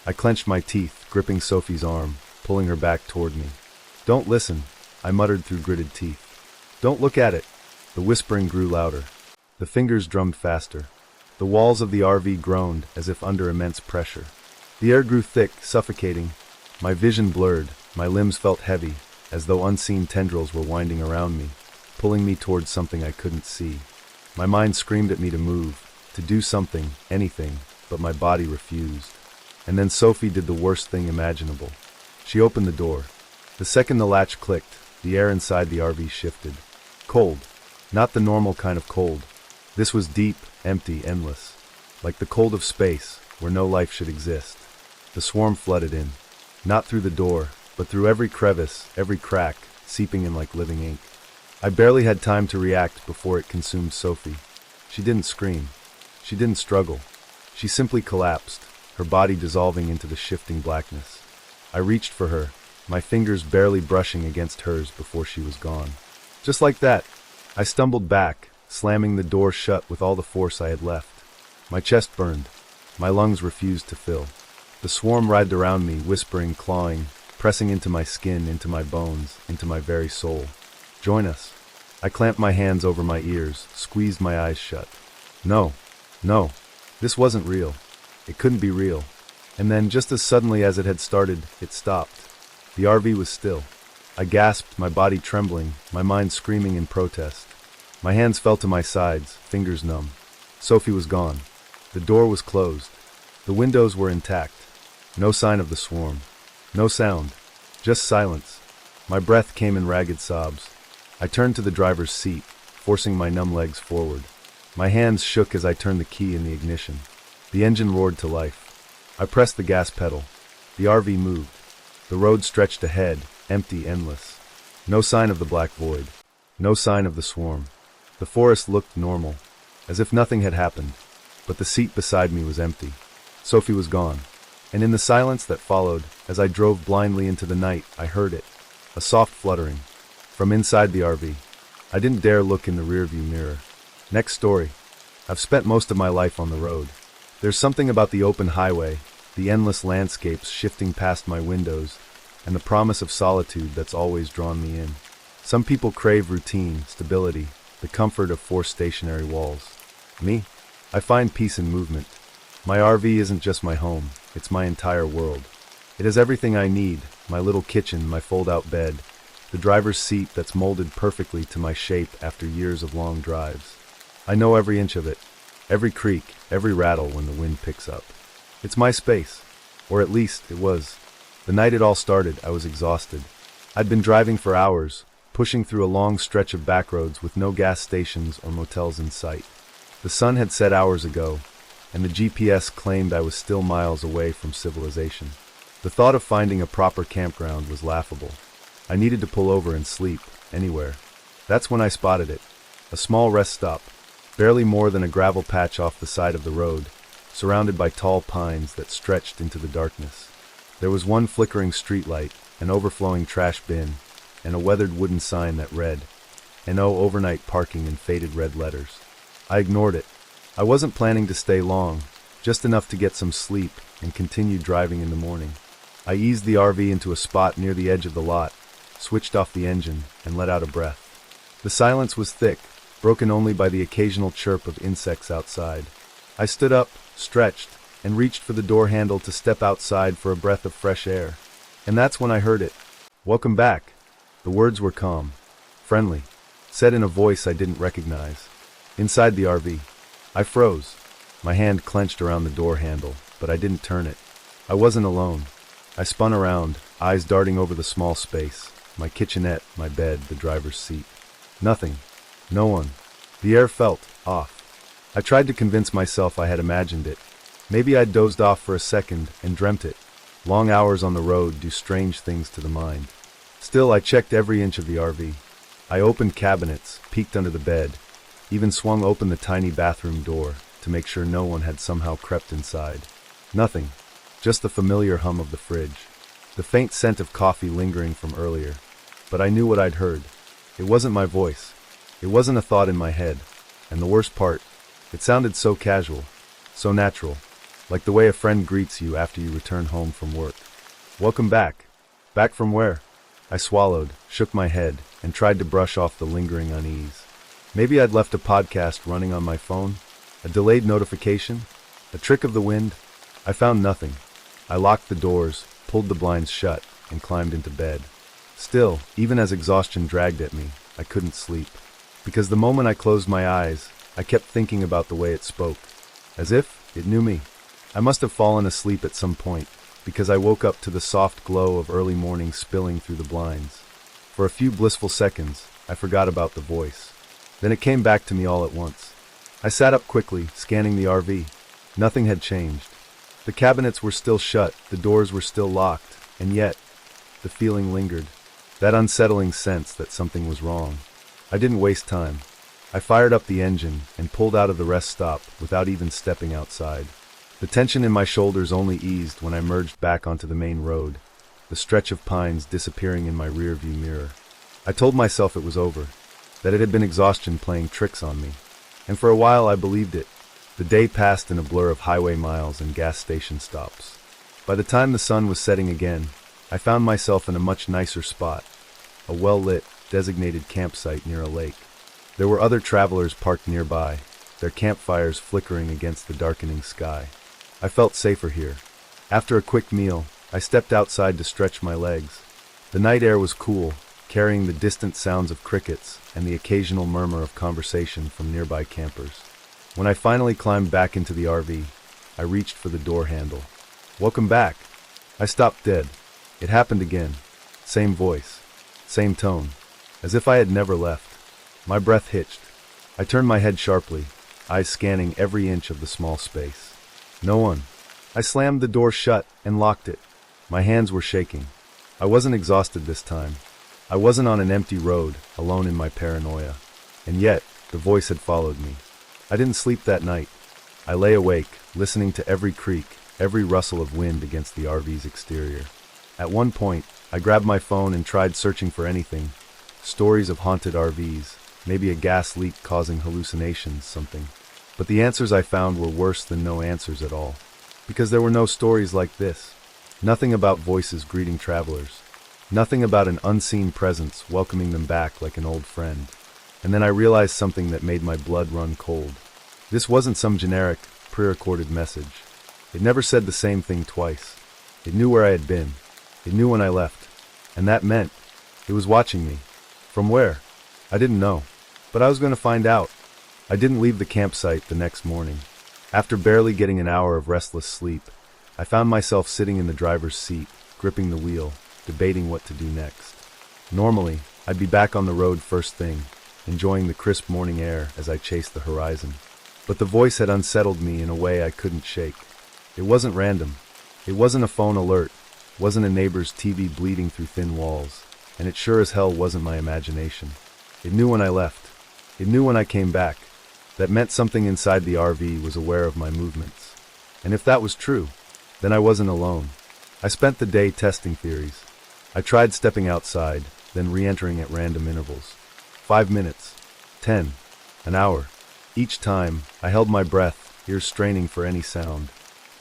I clenched my teeth, gripping Sophie's arm, pulling her back toward me. Don't listen, I muttered through gritted teeth. Don't look at it. The whispering grew louder. The fingers drummed faster. The walls of the RV groaned as if under immense pressure. The air grew thick, suffocating. My vision blurred, my limbs felt heavy, as though unseen tendrils were winding around me, pulling me towards something I couldn't see. My mind screamed at me to move, to do something, anything, but my body refused. And then Sophie did the worst thing imaginable. She opened the door. The second the latch clicked, the air inside the RV shifted. Cold. Not the normal kind of cold. This was deep, empty, endless. Like the cold of space, where no life should exist. The swarm flooded in. Not through the door, but through every crevice, every crack, seeping in like living ink. I barely had time to react before it consumed Sophie. She didn't scream. She didn't struggle. She simply collapsed, her body dissolving into the shifting blackness. I reached for her, my fingers barely brushing against hers before she was gone. Just like that, I stumbled back, slamming the door shut with all the force I had left. My chest burned. My lungs refused to fill. The swarm writhed around me, whispering, clawing, pressing into my skin, into my bones, into my very soul. Join us. I clamped my hands over my ears, squeezed my eyes shut. No. This wasn't real. It couldn't be real. And then, just as suddenly as it had started, it stopped. The RV was still. I gasped, my body trembling, my mind screaming in protest. My hands fell to my sides, fingers numb. Sophie was gone. The door was closed. The windows were intact. No sign of the swarm. No sound. Just silence. My breath came in ragged sobs. I turned to the driver's seat, forcing my numb legs forward. My hands shook as I turned the key in the ignition. The engine roared to life. I pressed the gas pedal. The RV moved. The road stretched ahead, empty, endless. No sign of the black void. No sign of the swarm. The forest looked normal, as if nothing had happened. But the seat beside me was empty. Sophie was gone. And in the silence that followed, as I drove blindly into the night, I heard it. A soft fluttering. From inside the RV. I didn't dare look in the rearview mirror. Next story. I've spent most of my life on the road. There's something about the open highway, the endless landscapes shifting past my windows, and the promise of solitude that's always drawn me in. Some people crave routine, stability, the comfort of four stationary walls. Me? I find peace in movement. My RV isn't just my home, it's my entire world. It has everything I need, my little kitchen, my fold-out bed, the driver's seat that's molded perfectly to my shape after years of long drives. I know every inch of it, every creak, every rattle when the wind picks up. It's my space, or at least it was. The night it all started, I was exhausted. I'd been driving for hours, pushing through a long stretch of backroads with no gas stations or motels in sight. The sun had set hours ago, and the GPS claimed I was still miles away from civilization. The thought of finding a proper campground was laughable. I needed to pull over and sleep, anywhere. That's when I spotted it. A small rest stop, barely more than a gravel patch off the side of the road, surrounded by tall pines that stretched into the darkness. There was one flickering streetlight, an overflowing trash bin, and a weathered wooden sign that read, "No overnight parking" in faded red letters. I ignored it. I wasn't planning to stay long, just enough to get some sleep and continue driving in the morning. I eased the RV into a spot near the edge of the lot, switched off the engine, and let out a breath. The silence was thick, broken only by the occasional chirp of insects outside. I stood up, stretched, and reached for the door handle to step outside for a breath of fresh air. And that's when I heard it. "Welcome back." The words were calm, friendly, said in a voice I didn't recognize. Inside the RV, I froze. My hand clenched around the door handle, but I didn't turn it. I wasn't alone. I spun around, eyes darting over the small space, my kitchenette, my bed, the driver's seat. Nothing. No one. The air felt off. I tried to convince myself I had imagined it. Maybe I'd dozed off for a second and dreamt it. Long hours on the road do strange things to the mind. Still, I checked every inch of the RV. I opened cabinets, peeked under the bed, even swung open the tiny bathroom door to make sure no one had somehow crept inside. Nothing. Just the familiar hum of the fridge. The faint scent of coffee lingering from earlier. But I knew what I'd heard. It wasn't my voice. It wasn't a thought in my head. And the worst part, it sounded so casual, so natural, like the way a friend greets you after you return home from work. "Welcome back." Back from where? I swallowed, shook my head, and tried to brush off the lingering unease. Maybe I'd left a podcast running on my phone, a delayed notification, a trick of the wind. I found nothing. I locked the doors, pulled the blinds shut, and climbed into bed. Still, even as exhaustion dragged at me, I couldn't sleep. Because the moment I closed my eyes, I kept thinking about the way it spoke. As if it knew me. I must have fallen asleep at some point, because I woke up to the soft glow of early morning spilling through the blinds. For a few blissful seconds, I forgot about the voice. Then it came back to me all at once. I sat up quickly, scanning the RV. Nothing had changed. The cabinets were still shut, the doors were still locked, and yet, the feeling lingered. That unsettling sense that something was wrong. I didn't waste time. I fired up the engine and pulled out of the rest stop without even stepping outside. The tension in my shoulders only eased when I merged back onto the main road, the stretch of pines disappearing in my rearview mirror. I told myself it was over, that it had been exhaustion playing tricks on me. And for a while I believed it. The day passed in a blur of highway miles and gas station stops. By the time the sun was setting again, I found myself in a much nicer spot, a well-lit, designated campsite near a lake. There were other travelers parked nearby, their campfires flickering against the darkening sky. I felt safer here. After a quick meal, I stepped outside to stretch my legs. The night air was cool, carrying the distant sounds of crickets and the occasional murmur of conversation from nearby campers. When I finally climbed back into the RV, I reached for the door handle. "Welcome back." I stopped dead. It happened again. Same voice. Same tone. As if I had never left. My breath hitched. I turned my head sharply, eyes scanning every inch of the small space. No one. I slammed the door shut and locked it. My hands were shaking. I wasn't exhausted this time. I wasn't on an empty road, alone in my paranoia. And yet, the voice had followed me. I didn't sleep that night. I lay awake, listening to every creak, every rustle of wind against the RV's exterior. At one point, I grabbed my phone and tried searching for anything. Stories of haunted RVs, maybe a gas leak causing hallucinations, something. But the answers I found were worse than no answers at all. Because there were no stories like this. Nothing about voices greeting travelers. Nothing about an unseen presence welcoming them back like an old friend. And then I realized something that made my blood run cold. This wasn't some generic, pre-recorded message. It never said the same thing twice. It knew where I had been. It knew when I left. And that meant it was watching me. From where? I didn't know. But I was going to find out. I didn't leave the campsite the next morning. After barely getting an hour of restless sleep, I found myself sitting in the driver's seat, gripping the wheel, debating what to do next. Normally, I'd be back on the road first thing, enjoying the crisp morning air as I chased the horizon. But the voice had unsettled me in a way I couldn't shake. It wasn't random. It wasn't a phone alert, wasn't a neighbor's TV bleeding through thin walls, and it sure as hell wasn't my imagination. It knew when I left. It knew when I came back. That meant something inside the RV was aware of my movements. And if that was true, then I wasn't alone. I spent the day testing theories. I tried stepping outside, then re-entering at random intervals. 5 minutes, 10, an hour. Each time, I held my breath, ears straining for any sound.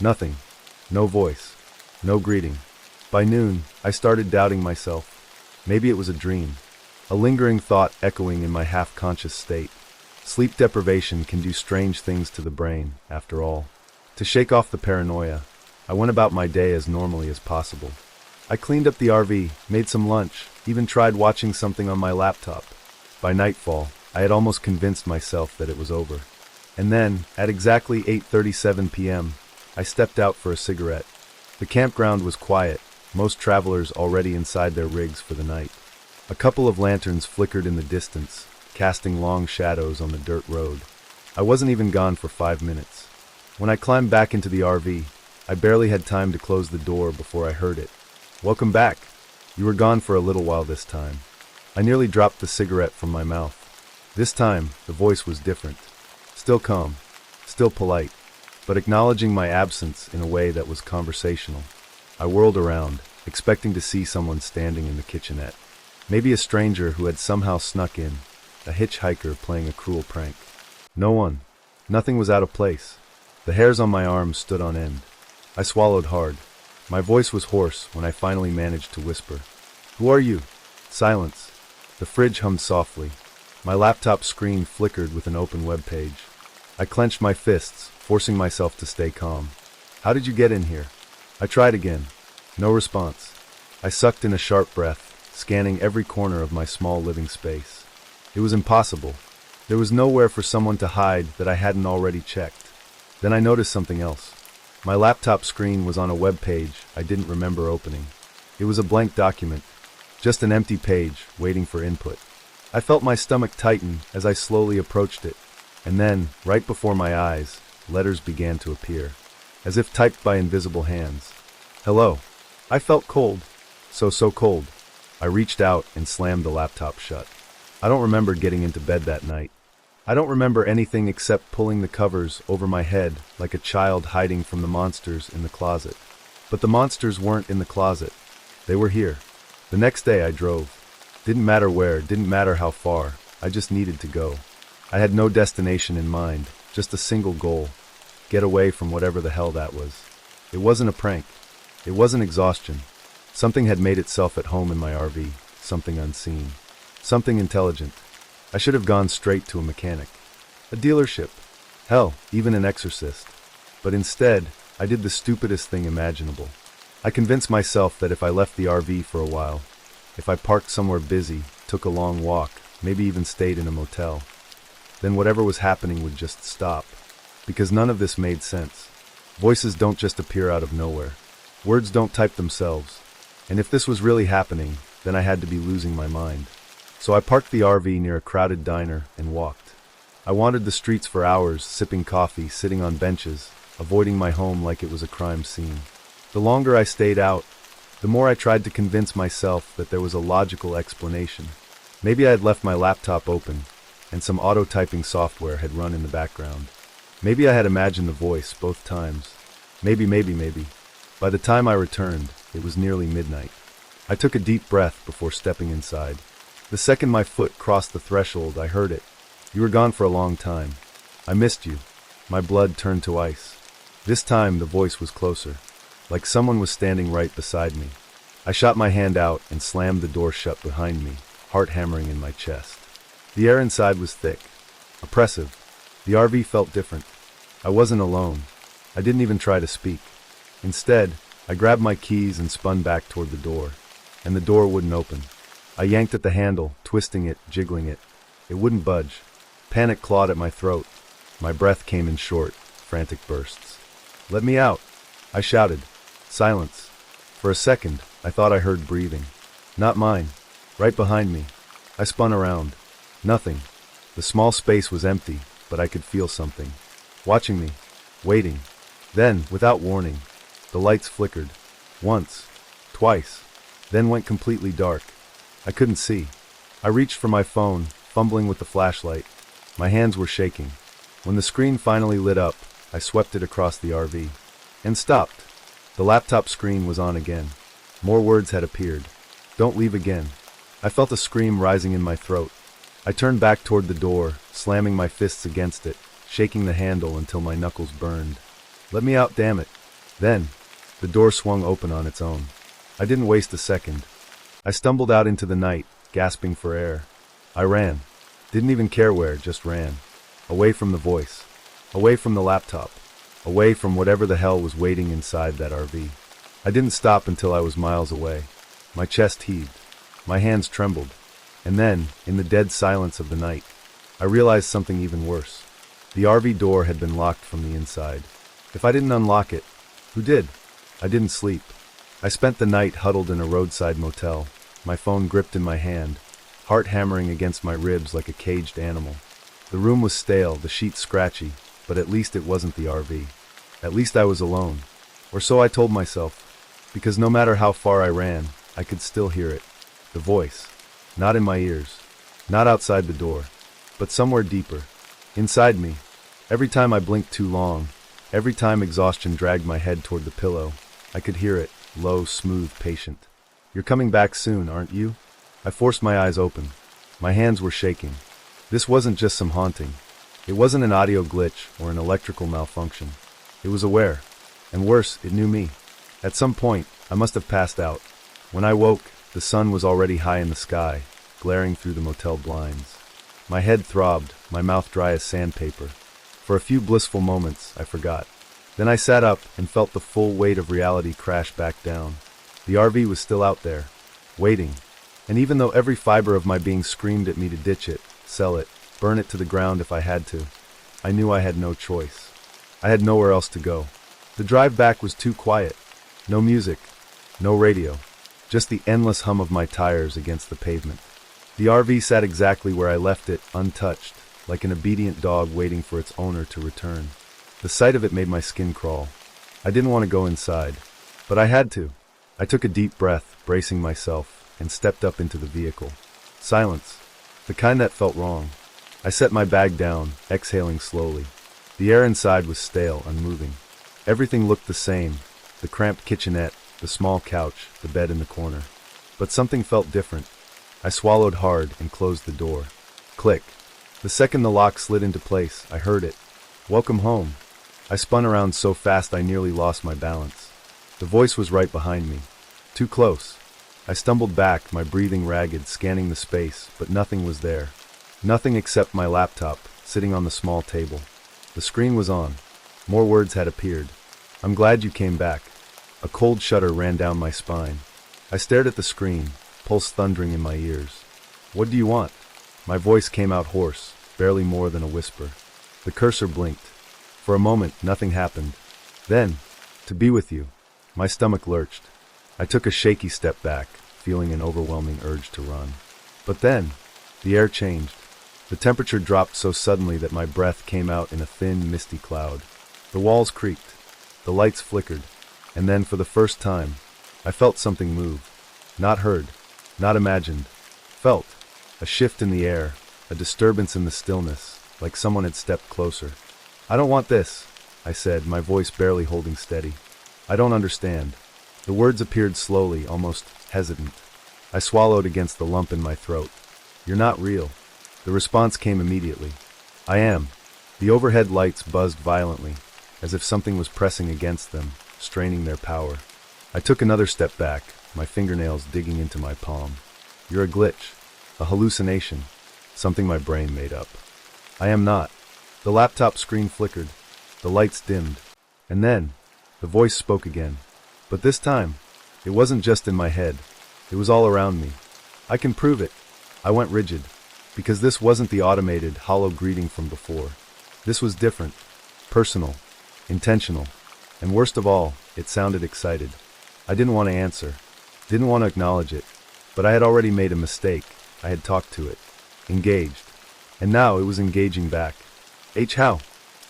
Nothing. No voice. No greeting. By noon, I started doubting myself. Maybe it was a dream. A lingering thought echoing in my half-conscious state. Sleep deprivation can do strange things to the brain, after all. To shake off the paranoia, I went about my day as normally as possible. I cleaned up the RV, made some lunch, even tried watching something on my laptop. By nightfall, I had almost convinced myself that it was over. And then, at exactly 8:37 p.m., I stepped out for a cigarette. The campground was quiet, most travelers already inside their rigs for the night. A couple of lanterns flickered in the distance, casting long shadows on the dirt road. I wasn't even gone for 5 minutes. When I climbed back into the RV, I barely had time to close the door before I heard it. "Welcome back. You were gone for a little while this time." I nearly dropped the cigarette from my mouth. This time, the voice was different. Still calm, still polite, but acknowledging my absence in a way that was conversational. I whirled around, expecting to see someone standing in the kitchenette. Maybe a stranger who had somehow snuck in, a hitchhiker playing a cruel prank. No one. Nothing was out of place. The hairs on my arms stood on end. I swallowed hard. My voice was hoarse when I finally managed to whisper. "Who are you?" Silence. The fridge hummed softly. My laptop screen flickered with an open web page. I clenched my fists, forcing myself to stay calm. "How did you get in here?" I tried again. No response. I sucked in a sharp breath, scanning every corner of my small living space. It was impossible. There was nowhere for someone to hide that I hadn't already checked. Then I noticed something else. My laptop screen was on a web page I didn't remember opening. It was a blank document, just an empty page, waiting for input. I felt my stomach tighten as I slowly approached it, and then, right before my eyes, letters began to appear, as if typed by invisible hands. "Hello." I felt cold. So cold. I reached out and slammed the laptop shut. I don't remember getting into bed that night. I don't remember anything except pulling the covers over my head like a child hiding from the monsters in the closet. But the monsters weren't in the closet. They were here. The next day I drove. Didn't matter where, didn't matter how far. I just needed to go. I had no destination in mind, just a single goal. Get away from whatever the hell that was. It wasn't a prank. It wasn't exhaustion. Something had made itself at home in my RV, something unseen. Something intelligent. I should have gone straight to a mechanic. A dealership. Hell, even an exorcist. But instead, I did the stupidest thing imaginable. I convinced myself that if I left the RV for a while, if I parked somewhere busy, took a long walk, maybe even stayed in a motel, then whatever was happening would just stop. Because none of this made sense. Voices don't just appear out of nowhere. Words don't type themselves. And if this was really happening, then I had to be losing my mind. So I parked the RV near a crowded diner and walked. I wandered the streets for hours, sipping coffee, sitting on benches, avoiding my home like it was a crime scene. The longer I stayed out, the more I tried to convince myself that there was a logical explanation. Maybe I had left my laptop open, and some auto-typing software had run in the background. Maybe I had imagined the voice both times. Maybe. By the time I returned, it was nearly midnight. I took a deep breath before stepping inside. The second my foot crossed the threshold, I heard it. "You were gone for a long time. I missed you." My blood turned to ice. This time, the voice was closer, like someone was standing right beside me. I shot my hand out and slammed the door shut behind me, heart hammering in my chest. The air inside was thick, oppressive. The RV felt different. I wasn't alone. I didn't even try to speak. Instead, I grabbed my keys and spun back toward the door, and the door wouldn't open. I yanked at the handle, twisting it, jiggling it. It wouldn't budge. Panic clawed at my throat. My breath came in short, frantic bursts. "Let me out!" I shouted. Silence. For a second, I thought I heard breathing. Not mine. Right behind me. I spun around. Nothing. The small space was empty, but I could feel something. Watching me. Waiting. Then, without warning, the lights flickered. Once. Twice. Then went completely dark. I couldn't see. I reached for my phone, fumbling with the flashlight. My hands were shaking. When the screen finally lit up, I swept it across the RV. And stopped. The laptop screen was on again. More words had appeared. Don't leave again. I felt a scream rising in my throat. I turned back toward the door, slamming my fists against it, shaking the handle until my knuckles burned. Let me out, damn it. Then, the door swung open on its own. I didn't waste a second. I stumbled out into the night, gasping for air. I ran. Didn't even care where, just ran. Away from the voice. Away from the laptop. Away from whatever the hell was waiting inside that RV. I didn't stop until I was miles away. My chest heaved. My hands trembled. And then, in the dead silence of the night, I realized something even worse. The RV door had been locked from the inside. If I didn't unlock it, who did? I didn't sleep. I spent the night huddled in a roadside motel, my phone gripped in my hand, heart hammering against my ribs like a caged animal. The room was stale, the sheets scratchy, but at least it wasn't the RV. At least I was alone. Or so I told myself, because no matter how far I ran, I could still hear it. The voice. Not in my ears. Not outside the door. But somewhere deeper. Inside me. Every time I blinked too long, every time exhaustion dragged my head toward the pillow, I could hear it, low, smooth, patient. You're coming back soon, aren't you? I forced my eyes open. My hands were shaking. This wasn't just some haunting. It wasn't an audio glitch or an electrical malfunction. It was aware. And worse, it knew me. At some point, I must have passed out. When I woke, the sun was already high in the sky, glaring through the motel blinds. My head throbbed, my mouth dry as sandpaper. For a few blissful moments, I forgot. Then I sat up and felt the full weight of reality crash back down. The RV was still out there, waiting. And even though every fiber of my being screamed at me to ditch it, sell it, burn it to the ground if I had to, I knew I had no choice. I had nowhere else to go. The drive back was too quiet. No music, no radio, just the endless hum of my tires against the pavement. The RV sat exactly where I left it, untouched, like an obedient dog waiting for its owner to return. The sight of it made my skin crawl. I didn't want to go inside, but I had to. I took a deep breath, bracing myself, and stepped up into the vehicle. Silence. The kind that felt wrong. I set my bag down, exhaling slowly. The air inside was stale, unmoving. Everything looked the same. The cramped kitchenette, the small couch, the bed in the corner. But something felt different. I swallowed hard and closed the door. Click. The second the lock slid into place, I heard it. Welcome home. I spun around so fast I nearly lost my balance. The voice was right behind me. Too close. I stumbled back, my breathing ragged, scanning the space, but nothing was there. Nothing except my laptop, sitting on the small table. The screen was on. More words had appeared. I'm glad you came back. A cold shudder ran down my spine. I stared at the screen, pulse thundering in my ears. What do you want? My voice came out hoarse, barely more than a whisper. The cursor blinked. For a moment, nothing happened. Then, to be with you. My stomach lurched. I took a shaky step back, feeling an overwhelming urge to run. But then, the air changed. The temperature dropped so suddenly that my breath came out in a thin, misty cloud. The walls creaked. The lights flickered. And then, for the first time, I felt something move. Not heard. Not imagined. Felt. A shift in the air. A disturbance in the stillness, like someone had stepped closer. I don't want this, I said, my voice barely holding steady. I don't understand. The words appeared slowly, almost hesitant. I swallowed against the lump in my throat. You're not real. The response came immediately. I am. The overhead lights buzzed violently, as if something was pressing against them, straining their power. I took another step back, my fingernails digging into my palm. You're a glitch. A hallucination. Something my brain made up. I am not. The laptop screen flickered. The lights dimmed. And then, the voice spoke again. But this time, it wasn't just in my head. It was all around me. I can prove it. I went rigid. Because this wasn't the automated, hollow greeting from before. This was different. Personal. Intentional. And worst of all, it sounded excited. I didn't want to answer. Didn't want to acknowledge it. But I had already made a mistake. I had talked to it. Engaged. And now it was engaging back. How?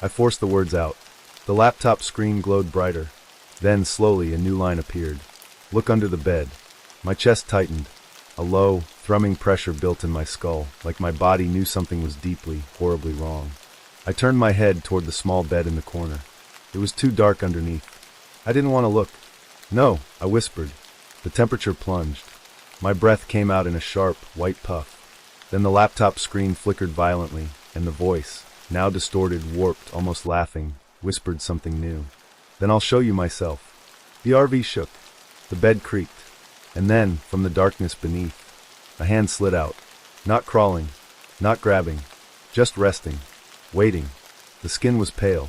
I forced the words out. The laptop screen glowed brighter. Then, slowly, a new line appeared. Look under the bed. My chest tightened. A low, thrumming pressure built in my skull, like my body knew something was deeply, horribly wrong. I turned my head toward the small bed in the corner. It was too dark underneath. I didn't want to look. No, I whispered. The temperature plunged. My breath came out in a sharp, white puff. Then the laptop screen flickered violently, and the voice, now distorted, warped, almost laughing, whispered something new. Then I'll show you myself. The RV shook. The bed creaked. And then, from the darkness beneath, a hand slid out. Not crawling, not grabbing, just resting, waiting. The skin was pale,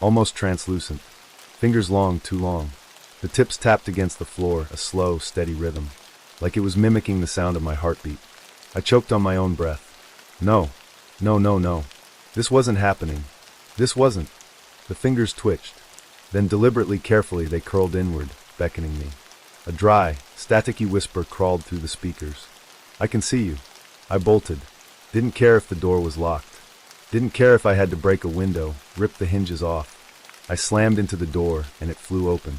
almost translucent. Fingers long, too long. The tips tapped against the floor, a slow, steady rhythm, like it was mimicking the sound of my heartbeat. I choked on my own breath. No. This wasn't happening. This wasn't. The fingers twitched. Then deliberately, carefully, they curled inward, beckoning me. A dry, staticky whisper crawled through the speakers. I can see you. I bolted. Didn't care if the door was locked. Didn't care if I had to break a window, rip the hinges off. I slammed into the door, and it flew open.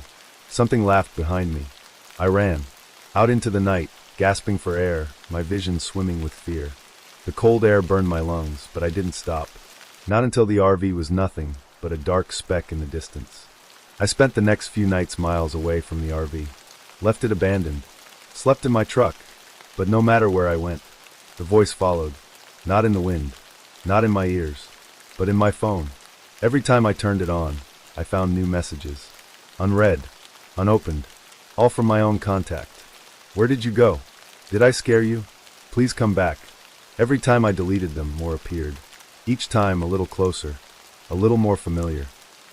Something laughed behind me. I ran. Out into the night, gasping for air, my vision swimming with fear. The cold air burned my lungs, but I didn't stop. Not until the RV was nothing but a dark speck in the distance. I spent the next few nights miles away from the RV. Left it abandoned. Slept in my truck. But no matter where I went, the voice followed. Not in the wind. Not in my ears. But in my phone. Every time I turned it on, I found new messages. Unread. Unopened. All from my own contact. Where did you go? Did I scare you? Please come back. Every time I deleted them, more appeared. Each time a little closer. A little more familiar.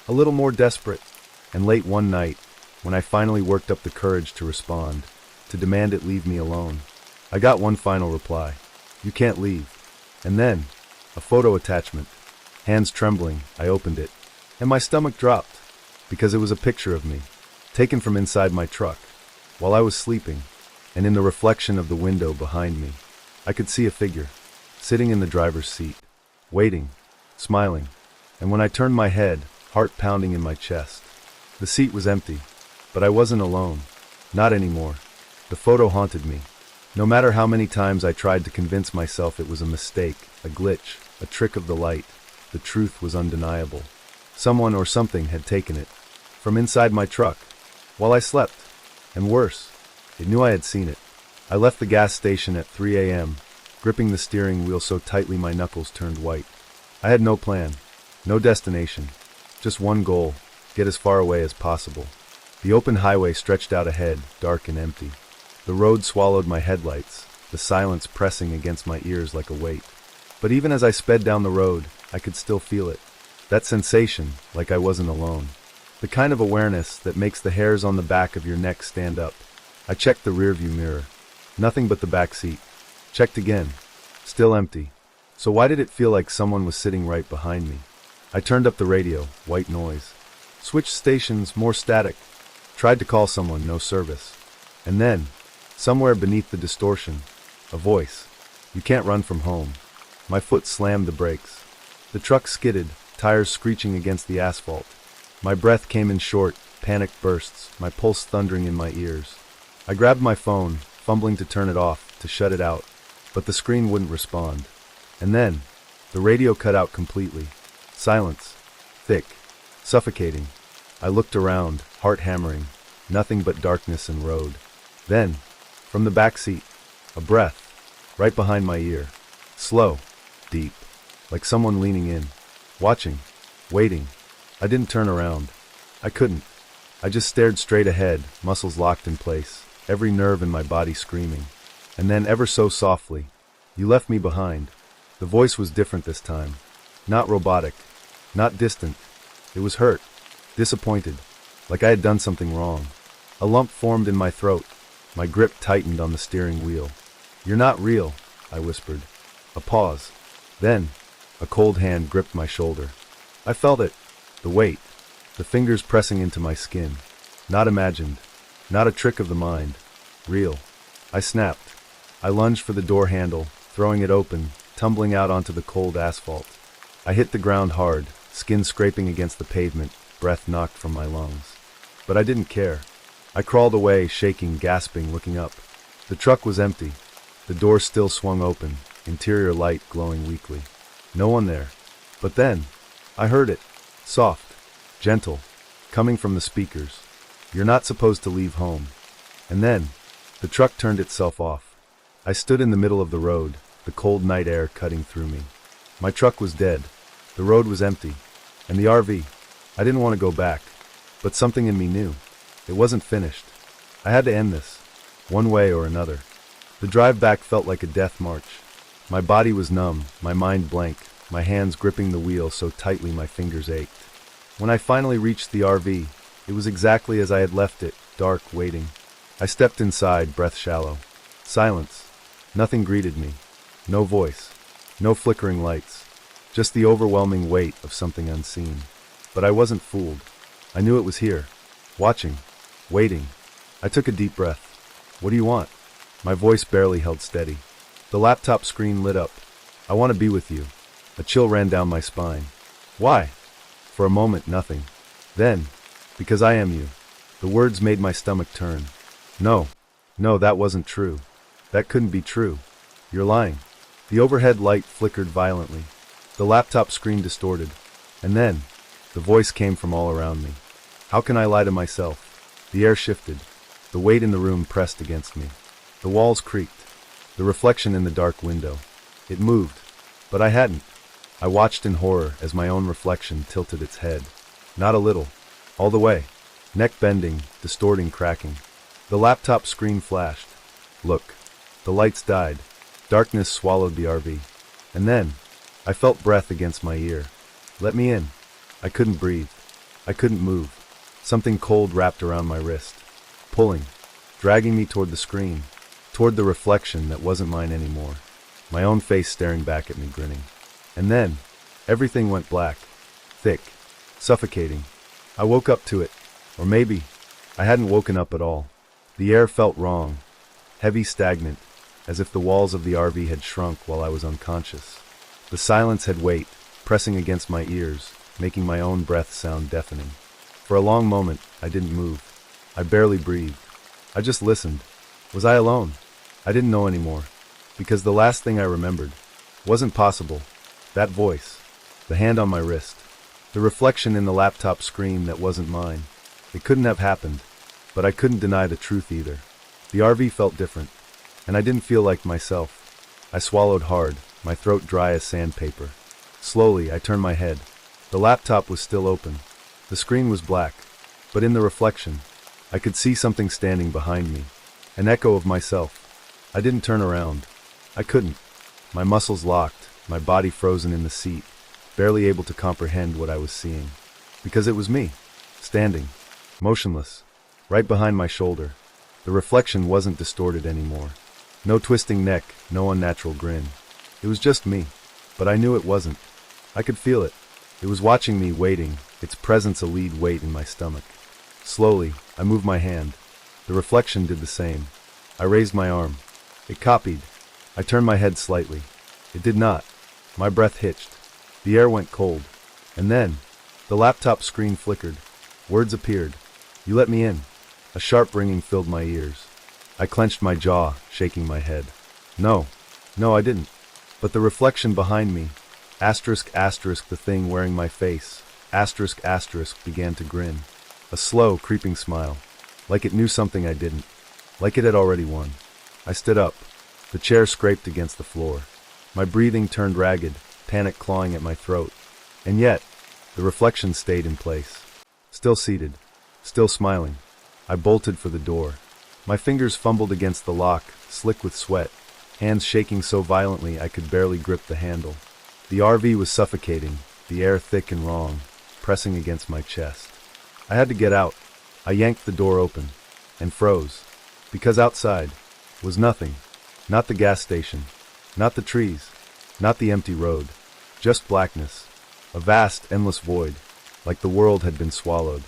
A little more desperate. And late one night, when I finally worked up the courage to respond, to demand it leave me alone, I got one final reply. You can't leave. And then, a photo attachment. Hands trembling, I opened it. And my stomach dropped, because it was a picture of me, taken from inside my truck, while I was sleeping, and in the reflection of the window behind me, I could see a figure, sitting in the driver's seat, waiting, smiling. And when I turned my head, heart pounding in my chest, the seat was empty. But I wasn't alone. Not anymore. The photo haunted me. No matter how many times I tried to convince myself it was a mistake, a glitch, a trick of the light, the truth was undeniable. Someone or something had taken it. From inside my truck. While I slept. And worse, it knew I had seen it. I left the gas station at 3 a.m., gripping the steering wheel so tightly my knuckles turned white. I had no plan. No destination. Just one goal. Get as far away as possible. The open highway stretched out ahead, dark and empty. The road swallowed my headlights, the silence pressing against my ears like a weight. But even as I sped down the road, I could still feel it. That sensation, like I wasn't alone. The kind of awareness that makes the hairs on the back of your neck stand up. I checked the rearview mirror. Nothing but the back seat. Checked again. Still empty. So why did it feel like someone was sitting right behind me? I turned up the radio, white noise. Switched stations, more static. Tried to call someone, no service. And then, somewhere beneath the distortion, a voice. You can't run from home. My foot slammed the brakes. The truck skidded, tires screeching against the asphalt. My breath came in short, panicked bursts, my pulse thundering in my ears. I grabbed my phone, fumbling to turn it off, to shut it out, but the screen wouldn't respond. And then, the radio cut out completely. Silence. Thick. Suffocating. I looked around, heart hammering. Nothing but darkness and road. Then, from the back seat, a breath, right behind my ear. Slow. Deep. Like someone leaning in. Watching. Waiting. I didn't turn around. I couldn't. I just stared straight ahead, muscles locked in place, every nerve in my body screaming. And then, ever so softly, you left me behind. The voice was different this time. Not robotic. Not distant. It was hurt. Disappointed. Like I had done something wrong. A lump formed in my throat. My grip tightened on the steering wheel. You're not real, I whispered. A pause. Then, a cold hand gripped my shoulder. I felt it. The weight. The fingers pressing into my skin. Not imagined. Not a trick of the mind. Real. I snapped. I lunged for the door handle, throwing it open, tumbling out onto the cold asphalt. I hit the ground hard, skin scraping against the pavement, breath knocked from my lungs. But I didn't care. I crawled away, shaking, gasping, looking up. The truck was empty. The door still swung open, interior light glowing weakly. No one there. But then, I heard it. Soft, gentle, coming from the speakers. You're not supposed to leave home. And then, the truck turned itself off. I stood in the middle of the road, the cold night air cutting through me. My truck was dead. The road was empty. And the RV. I didn't want to go back. But something in me knew. It wasn't finished. I had to end this. One way or another. The drive back felt like a death march. My body was numb, my mind blank, my hands gripping the wheel so tightly my fingers ached. When I finally reached the RV, it was exactly as I had left it, dark, waiting. I stepped inside, breath shallow. Silence. Nothing greeted me. No voice. No flickering lights. Just the overwhelming weight of something unseen. But I wasn't fooled. I knew it was here. Watching. Waiting. I took a deep breath. What do you want? My voice barely held steady. The laptop screen lit up. I want to be with you. A chill ran down my spine. Why? For a moment, nothing. Then, because I am you. The words made my stomach turn. No, that wasn't true. That couldn't be true. You're lying. The overhead light flickered violently. The laptop screen distorted. And then, the voice came from all around me. How can I lie to myself? The air shifted. The weight in the room pressed against me. The walls creaked. The reflection in the dark window. It moved. But I hadn't. I watched in horror as my own reflection tilted its head. Not a little. All the way. Neck bending, distorting, cracking. The laptop screen flashed. Look. The lights died. Darkness swallowed the RV. And then, I felt breath against my ear. Let me in. I couldn't breathe. I couldn't move. Something cold wrapped around my wrist. Pulling. Dragging me toward the screen. Toward the reflection that wasn't mine anymore. My own face staring back at me, grinning. And then, everything went black. Thick. Suffocating. I woke up to it. Or maybe, I hadn't woken up at all. The air felt wrong. Heavy, stagnant. As if the walls of the RV had shrunk while I was unconscious. The silence had weight, pressing against my ears, making my own breath sound deafening. For a long moment, I didn't move. I barely breathed. I just listened. Was I alone? I didn't know anymore. Because the last thing I remembered wasn't possible. That voice. The hand on my wrist. The reflection in the laptop screen that wasn't mine. It couldn't have happened. But I couldn't deny the truth either. The RV felt different. And I didn't feel like myself. I swallowed hard, my throat dry as sandpaper. Slowly, I turned my head. The laptop was still open. The screen was black. But in the reflection, I could see something standing behind me. An echo of myself. I didn't turn around. I couldn't. My muscles locked, my body frozen in the seat, barely able to comprehend what I was seeing. Because it was me, standing, motionless, right behind my shoulder. The reflection wasn't distorted anymore. No twisting neck, no unnatural grin. It was just me, but I knew it wasn't. I could feel it. It was watching me, waiting, its presence a lead weight in my stomach. Slowly, I moved my hand. The reflection did the same. I raised my arm. It copied. I turned my head slightly. It did not. My breath hitched. The air went cold. And then, the laptop screen flickered. Words appeared. You let me in. A sharp ringing filled my ears. I clenched my jaw, shaking my head. No, I didn't. But the reflection behind me, asterisk, the thing wearing my face, asterisk, began to grin. A slow, creeping smile. Like it knew something I didn't. Like it had already won. I stood up. The chair scraped against the floor. My breathing turned ragged, panic clawing at my throat. And yet, the reflection stayed in place. Still seated. Still smiling. I bolted for the door. My fingers fumbled against the lock, slick with sweat, hands shaking so violently I could barely grip the handle. The RV was suffocating, the air thick and wrong, pressing against my chest. I had to get out. I yanked the door open, and froze. Because outside was nothing. Not the gas station. Not the trees. Not the empty road. Just blackness. A vast, endless void. Like the world had been swallowed.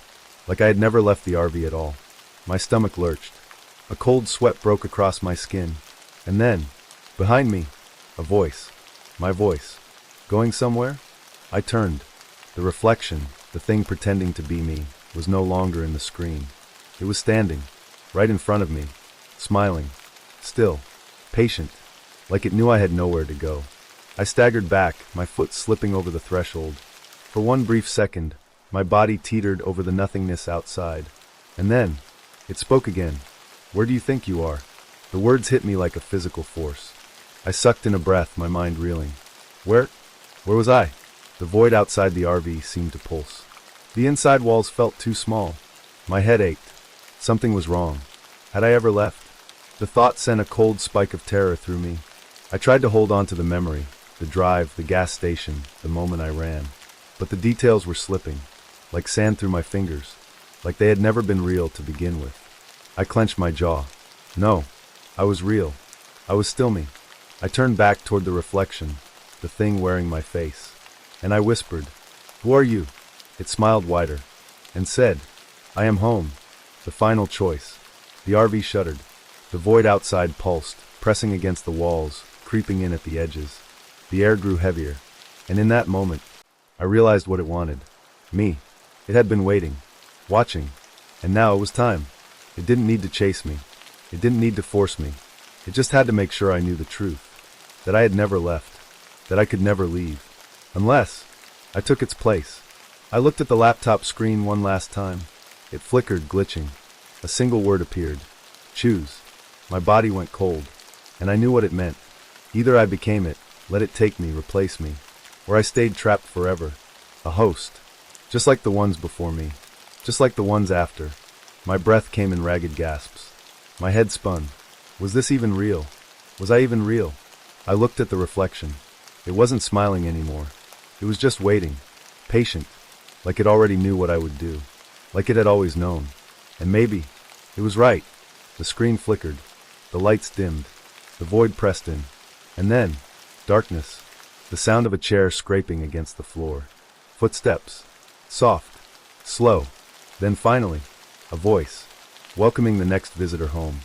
Like I had never left the RV at all. My stomach lurched. A cold sweat broke across my skin. And then, behind me, a voice. My voice. Going somewhere? I turned. The reflection, the thing pretending to be me, was no longer in the screen. It was standing, right in front of me, smiling, still, patient, like it knew I had nowhere to go. I staggered back, my foot slipping over the threshold. For one brief second, my body teetered over the nothingness outside. And then, it spoke again. Where do you think you are? The words hit me like a physical force. I sucked in a breath, my mind reeling. Where was I? The void outside the RV seemed to pulse. The inside walls felt too small. My head ached. Something was wrong. Had I ever left? The thought sent a cold spike of terror through me. I tried to hold on to the memory, the drive, the gas station, the moment I ran. But the details were slipping, like sand through my fingers, like they had never been real to begin with. I clenched my jaw. No, I was real. I was still me. I turned back toward the reflection, the thing wearing my face. And I whispered, "Who are you?" It smiled wider, and said, "I am home. The final choice." The RV shuddered. The void outside pulsed, pressing against the walls, creeping in at the edges. The air grew heavier, and in that moment, I realized what it wanted. Me. It had been waiting, watching, and now it was time. It didn't need to chase me. It didn't need to force me. It just had to make sure I knew the truth. That I had never left. That I could never leave. Unless I took its place. I looked at the laptop screen one last time. It flickered, glitching. A single word appeared. Choose. My body went cold, and I knew what it meant. Either I became it, let it take me, replace me, or I stayed trapped forever. A host. Just like the ones before me. Just like the ones after. My breath came in ragged gasps. My head spun. Was this even real? Was I even real? I looked at the reflection. It wasn't smiling anymore. It was just waiting. Patient. Like it already knew what I would do. Like it had always known. And maybe it was right. The screen flickered. The lights dimmed. The void pressed in. And then, darkness. The sound of a chair scraping against the floor. Footsteps. Soft. Slow. Then finally, a voice. Welcoming the next visitor home.